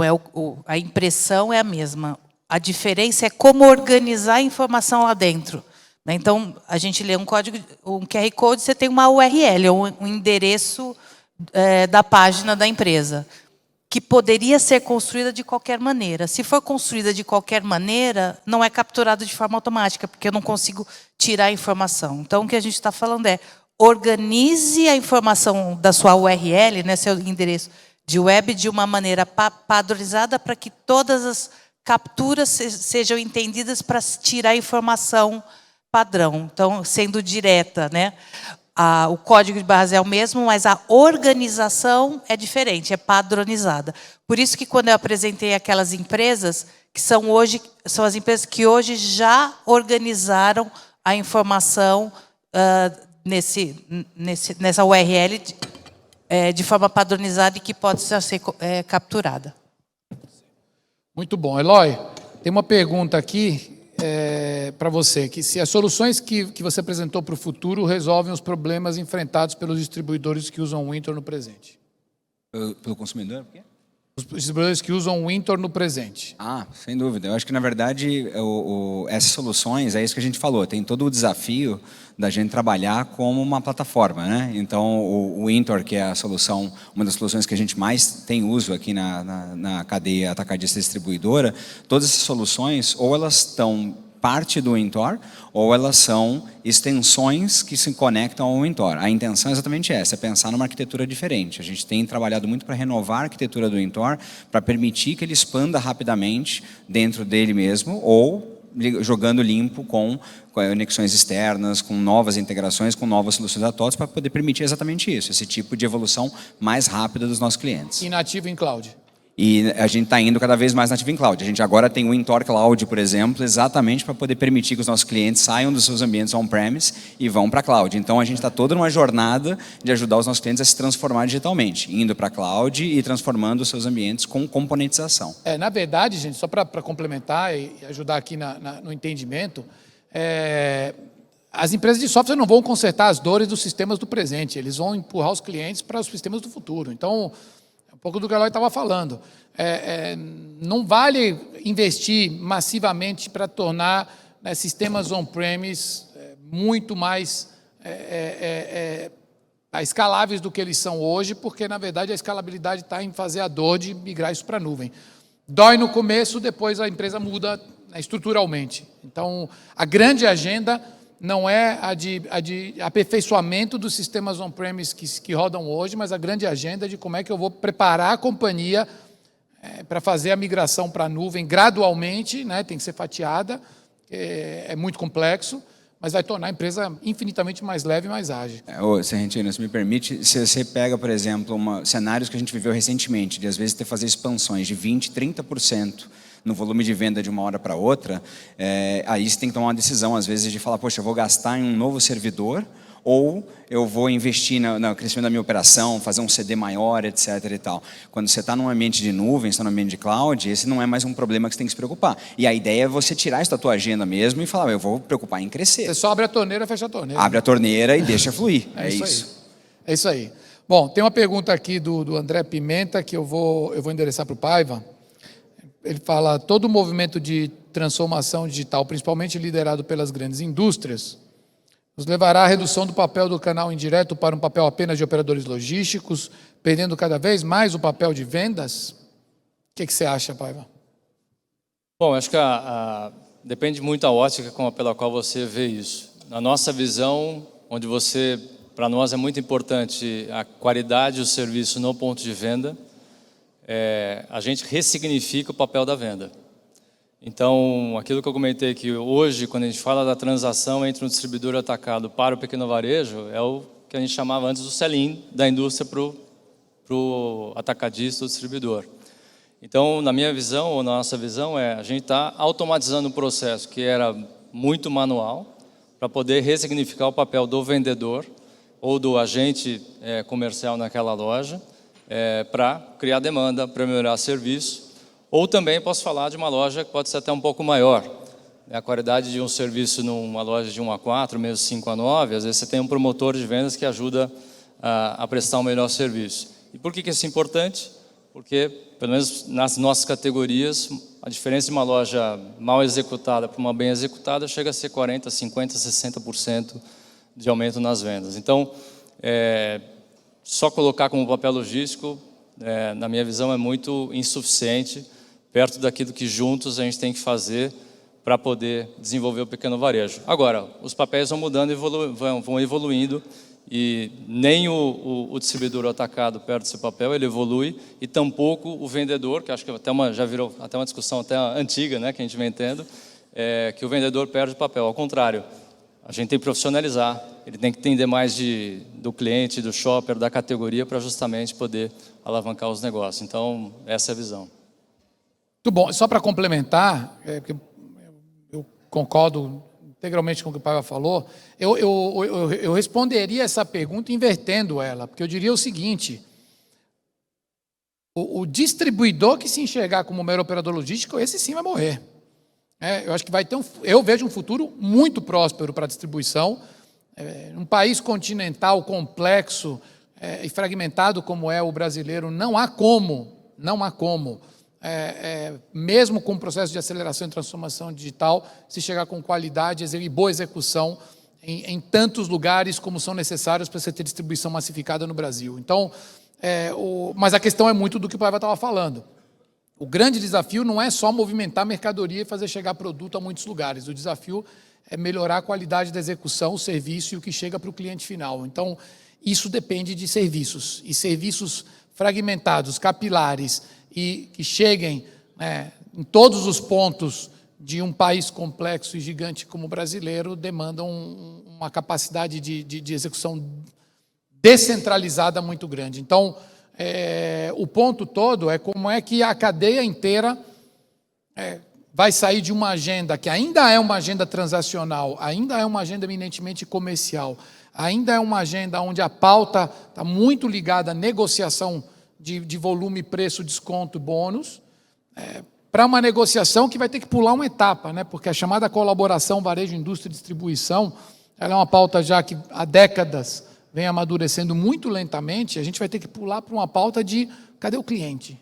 Speaker 3: a impressão é a mesma. A diferença é como organizar a informação lá dentro, né? Então, a gente lê um código, um QR Code, você tem uma URL, um endereço da página da empresa, que poderia ser construída de qualquer maneira. Se for construída de qualquer maneira, não é capturado de forma automática, porque eu não consigo tirar a informação. Então, o que a gente está falando é, organize a informação da sua URL, né, seu endereço de web, de uma maneira padronizada para que todas as capturas sejam entendidas para tirar a informação padrão. Então, sendo direta, né? O código de barras é o mesmo, mas a organização é diferente, é padronizada. Por isso que quando eu apresentei aquelas empresas, que são as empresas que hoje já organizaram a informação nessa URL de forma padronizada e que pode ser capturada.
Speaker 2: Muito bom. Eloy, tem uma pergunta aqui para você, que se as soluções que você apresentou para o futuro resolvem os problemas enfrentados pelos distribuidores que usam o Wintor no presente.
Speaker 4: Pelo consumidor? Por quê?
Speaker 2: Os distribuidores que usam o Wintor no presente.
Speaker 4: Sem dúvida. Eu acho que, na verdade, essas soluções, é isso que a gente falou, tem todo o desafio da gente trabalhar como uma plataforma, né? Então, o Wintor, que é a solução, uma das soluções que a gente mais tem uso aqui na cadeia atacadista distribuidora, todas essas soluções, ou elas estão parte do Wintor, ou elas são extensões que se conectam ao Wintor. A intenção é exatamente essa, é pensar numa arquitetura diferente. A gente tem trabalhado muito para renovar a arquitetura do Wintor, para permitir que ele expanda rapidamente dentro dele mesmo, ou jogando limpo com conexões externas, com novas integrações, com novas soluções da TOTS, para poder permitir exatamente isso, esse tipo de evolução mais rápida dos nossos clientes.
Speaker 2: E nativo em cloud?
Speaker 4: E a gente está indo cada vez mais nativo em cloud. A gente agora tem o Intor Cloud, por exemplo, exatamente para poder permitir que os nossos clientes saiam dos seus ambientes on-premise e vão para a cloud. Então, a gente está toda numa jornada de ajudar os nossos clientes a se transformar digitalmente, indo para a cloud e transformando os seus ambientes com componentização.
Speaker 2: Na verdade, gente, só para complementar e ajudar aqui no entendimento, as empresas de software não vão consertar as dores dos sistemas do presente, eles vão empurrar os clientes para os sistemas do futuro. Então, um pouco do que o Eloy estava falando. Não vale investir massivamente para tornar sistemas on-premise muito mais escaláveis do que eles são hoje, porque, na verdade, a escalabilidade está em fazer a dor de migrar isso para a nuvem. Dói no começo, depois a empresa muda estruturalmente. Então, a grande agenda não é a de aperfeiçoamento dos sistemas on-premise que rodam hoje, mas a grande agenda é de como é que eu vou preparar a companhia para fazer a migração para a nuvem gradualmente, né, tem que ser fatiada, é muito complexo, mas vai tornar a empresa infinitamente mais leve e mais ágil.
Speaker 4: Serrentino, se me permite, se você pega, por exemplo, cenários que a gente viveu recentemente, de às vezes ter que fazer expansões de 20%, 30%, no volume de venda de uma hora para outra, aí você tem que tomar uma decisão, às vezes, de falar, poxa, eu vou gastar em um novo servidor ou eu vou investir no crescimento da minha operação, fazer um CD maior, etc. e tal. Quando você está num ambiente de nuvem, está num ambiente de cloud, esse não é mais um problema que você tem que se preocupar. E a ideia é você tirar isso da tua agenda mesmo e falar, eu vou me preocupar em crescer.
Speaker 2: Você só abre a torneira e fecha a torneira.
Speaker 4: Abre a torneira e deixa fluir.
Speaker 2: É isso. É isso aí. Bom, tem uma pergunta aqui do André Pimenta que eu vou endereçar para o Paiva. Ele fala, todo o movimento de transformação digital, principalmente liderado pelas grandes indústrias, nos levará à redução do papel do canal indireto para um papel apenas de operadores logísticos, perdendo cada vez mais o papel de vendas? O que você acha, Paiva?
Speaker 5: Bom, acho que depende muito da ótica pela qual você vê isso. Na nossa visão, onde para nós é muito importante a qualidade do serviço no ponto de venda, a gente ressignifica o papel da venda. Então, aquilo que eu comentei que hoje, quando a gente fala da transação entre um distribuidor atacado para o pequeno varejo, é o que a gente chamava antes do sell-in da indústria para o atacadista ou distribuidor. Então, na minha visão, ou na nossa visão, a gente está automatizando um processo que era muito manual para poder ressignificar o papel do vendedor ou do agente comercial naquela loja, para criar demanda, para melhorar serviço, ou também posso falar de uma loja que pode ser até um pouco maior. A qualidade de um serviço numa loja de 1 a 4, mesmo 5 a 9, às vezes você tem um promotor de vendas que ajuda a prestar um melhor serviço. E por que isso é importante? Porque, pelo menos nas nossas categorias, a diferença de uma loja mal executada para uma bem executada chega a ser 40%, 50%, 60% de aumento nas vendas. Então, só colocar como papel logístico, na minha visão, é muito insuficiente, perto daquilo que juntos a gente tem que fazer para poder desenvolver o pequeno varejo. Agora, os papéis vão mudando, vão evoluindo, e nem o distribuidor atacado perde seu papel, ele evolui, e tampouco o vendedor, que acho que já virou até uma discussão até antiga, né, que a gente vem tendo, que o vendedor perde o papel. Ao contrário, a gente tem que profissionalizar, ele tem que entender mais do cliente, do shopper, da categoria, para justamente poder alavancar os negócios. Então, essa é a visão.
Speaker 2: Muito bom. Só para complementar, porque eu concordo integralmente com o que o Paiva falou, eu responderia essa pergunta invertendo ela, porque eu diria o seguinte, o distribuidor que se enxergar como mero operador logístico, esse sim vai morrer. Eu acho que vai ter eu vejo um futuro muito próspero para a distribuição. Um país continental complexo e fragmentado como é o brasileiro, não há como, mesmo com o processo de aceleração e transformação digital, se chegar com qualidade e boa execução em tantos lugares como são necessários para você ter distribuição massificada no Brasil. Então, mas a questão é muito do que o Paiva estava falando. O grande desafio não é só movimentar mercadoria e fazer chegar produto a muitos lugares. O desafio é melhorar a qualidade da execução, o serviço e o que chega para o cliente final. Então, isso depende de serviços. E serviços fragmentados, capilares e que cheguem em todos os pontos de um país complexo e gigante como o brasileiro demandam uma capacidade de execução descentralizada muito grande. Então, o ponto todo é como é que a cadeia inteira vai sair de uma agenda que ainda é uma agenda transacional, ainda é uma agenda eminentemente comercial, ainda é uma agenda onde a pauta está muito ligada à negociação de volume, preço, desconto, bônus, para uma negociação que vai ter que pular uma etapa, né? Porque a chamada colaboração varejo, indústria e distribuição, ela é uma pauta já que há décadas vem amadurecendo muito lentamente. A gente vai ter que pular para uma pauta de cadê o cliente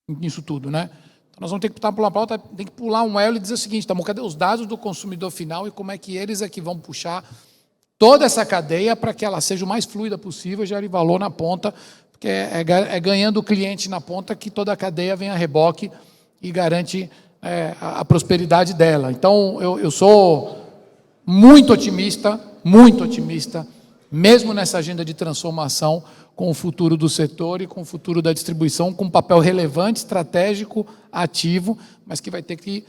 Speaker 2: nisso tudo, né? Então nós vamos ter que pular uma pauta, tem que pular um elo e dizer o seguinte: tá, cadê os dados do consumidor final e como é que eles vão puxar toda essa cadeia para que ela seja o mais fluida possível, gere valor na ponta, porque é ganhando o cliente na ponta que toda a cadeia vem a reboque e garante a prosperidade dela. Então, eu sou muito otimista, mesmo nessa agenda de transformação, com o futuro do setor e com o futuro da distribuição, com um papel relevante, estratégico, ativo, mas que vai ter que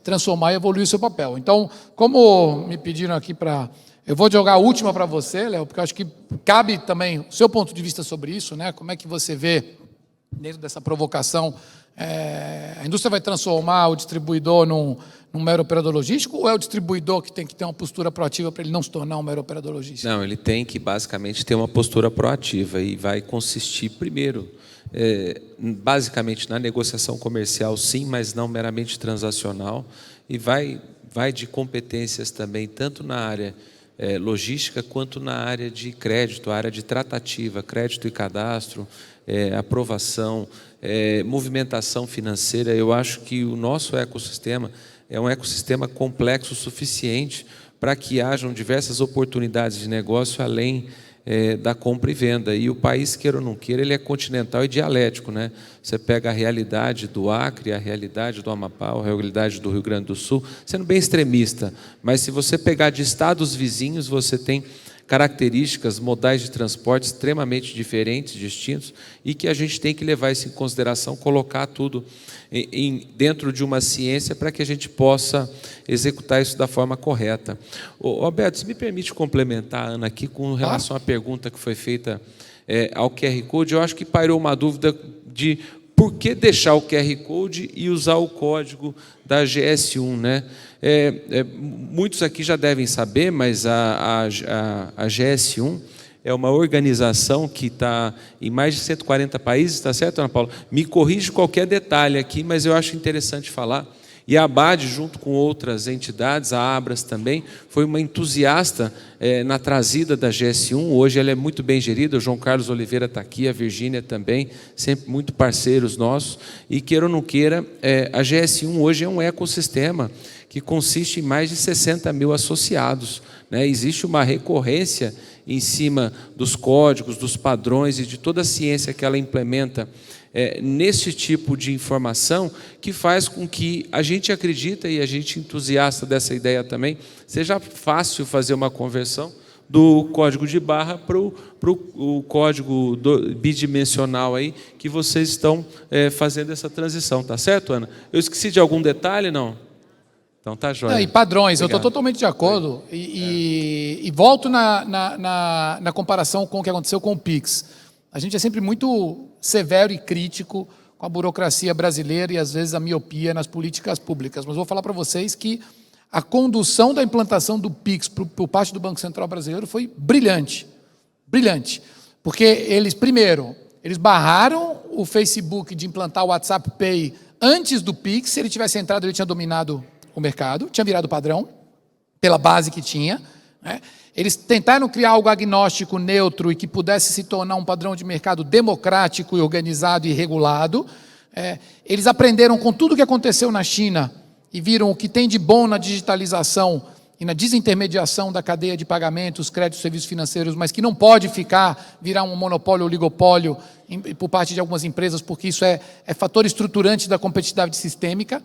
Speaker 2: transformar e evoluir o seu papel. Então, como me pediram aqui para... Eu vou jogar a última para você, Léo, porque eu acho que cabe também o seu ponto de vista sobre isso, né? Como é que você vê, dentro dessa provocação, a indústria vai transformar o distribuidor num mero operador logístico, ou é o distribuidor que tem que ter uma postura proativa para ele não se tornar um mero operador logístico?
Speaker 7: Não, ele tem que basicamente ter uma postura proativa e vai consistir, primeiro, basicamente na negociação comercial, sim, mas não meramente transacional, e vai de competências também, tanto na área logística quanto na área de crédito, área de tratativa, crédito e cadastro, aprovação, movimentação financeira. Eu acho que o nosso ecossistema é um ecossistema complexo o suficiente para que hajam diversas oportunidades de negócio além da compra e venda. E o país, queira ou não queira, ele é continental e dialético, né? Você pega a realidade do Acre, a realidade do Amapá, a realidade do Rio Grande do Sul, sendo bem extremista, mas se você pegar de estados vizinhos, você tem características, modais de transporte extremamente diferentes, distintos, e que a gente tem que levar isso em consideração, colocar tudo dentro de uma ciência para que a gente possa executar isso da forma correta. Alberto, se me permite complementar, Ana, aqui com relação à pergunta que foi feita ao QR Code, eu acho que pairou uma dúvida de por que deixar o QR Code e usar o código da GS1, né? Muitos aqui já devem saber, mas a GS1 é uma organização que está em mais de 140 países, está certo, Ana Paula? Me corrige qualquer detalhe aqui, mas eu acho interessante falar. E a ABAD, junto com outras entidades, a Abras também, foi uma entusiasta na trazida da GS1. Hoje ela é muito bem gerida, o João Carlos Oliveira está aqui, a Virgínia também, sempre muito parceiros nossos. E queira ou não queira, a GS1 hoje é um ecossistema que consiste em mais de 60 mil associados, né? Existe uma recorrência em cima dos códigos, dos padrões e de toda a ciência que ela implementa nesse tipo de informação, que faz com que a gente acredita, e a gente entusiasta dessa ideia também, seja fácil fazer uma conversão do código de barra para o código bidimensional aí, que vocês estão fazendo essa transição, tá certo, Ana? Eu esqueci de algum detalhe, não? Então tá jóia.
Speaker 2: E padrões,
Speaker 7: obrigado.
Speaker 2: Eu estou totalmente de acordo, e volto na comparação com o que aconteceu com o Pix. A gente é sempre muito severo e crítico com a burocracia brasileira e, às vezes, a miopia nas políticas públicas. Mas vou falar para vocês que a condução da implantação do Pix por parte do Banco Central Brasileiro foi brilhante. Brilhante. Porque primeiro, eles barraram o Facebook de implantar o WhatsApp Pay antes do Pix. Se ele tivesse entrado, ele tinha dominado o mercado, tinha virado padrão, pela base que tinha, né? Eles tentaram criar algo agnóstico, neutro, e que pudesse se tornar um padrão de mercado democrático e organizado e regulado. Eles aprenderam com tudo o que aconteceu na China e viram o que tem de bom na digitalização e na desintermediação da cadeia de pagamentos, créditos, serviços financeiros, mas que não pode virar um monopólio ou oligopólio por parte de algumas empresas, porque isso é fator estruturante da competitividade sistêmica.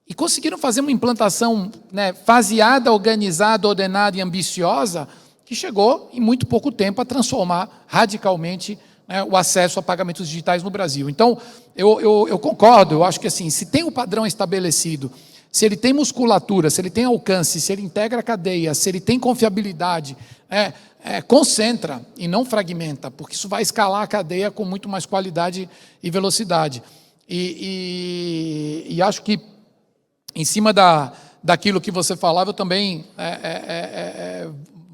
Speaker 2: E conseguiram fazer uma implantação, né, faseada, organizada, ordenada e ambiciosa, que chegou, em muito pouco tempo, a transformar radicalmente, né, o acesso a pagamentos digitais no Brasil. Então, eu concordo, eu acho que assim, se tem o padrão estabelecido, se ele tem musculatura, se ele tem alcance, se ele integra a cadeia, se ele tem confiabilidade, concentra e não fragmenta, porque isso vai escalar a cadeia com muito mais qualidade e velocidade. E acho que, em cima daquilo que você falava, eu também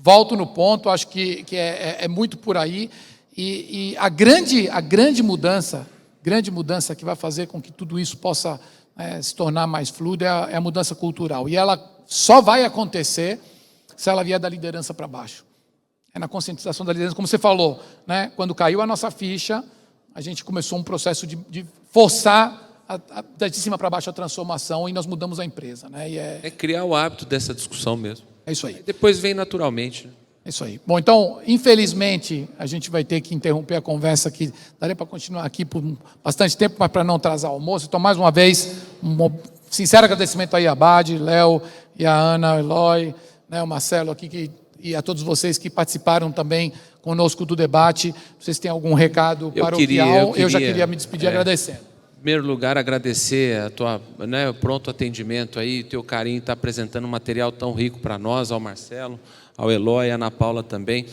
Speaker 2: volto no ponto, acho que é muito por aí. E a grande mudança que vai fazer com que tudo isso possa se tornar mais fluido é a mudança cultural. E ela só vai acontecer se ela vier da liderança para baixo. É na conscientização da liderança, como você falou, né? Quando caiu a nossa ficha, a gente começou um processo de forçar de cima para baixo a transformação e nós mudamos a empresa, né? E
Speaker 7: É criar o hábito dessa discussão mesmo.
Speaker 2: é isso aí.
Speaker 7: Depois vem naturalmente, né?
Speaker 2: É isso aí. Bom, então, infelizmente, a gente vai ter que interromper a conversa aqui. Daria para continuar aqui por bastante tempo, mas para não atrasar o almoço. Então, mais uma vez, um sincero agradecimento aí a Bade, Léo, e a Ana, o Eloy, né, o Marcelo aqui, e a todos vocês que participaram também conosco do debate. Vocês têm algum recado paroquial? Eu já queria me despedir agradecendo.
Speaker 7: Em primeiro lugar, agradecer a tua, né, o pronto atendimento aí, teu carinho, está apresentando um material tão rico para nós, ao Marcelo, ao Eloy, à Ana Paula também.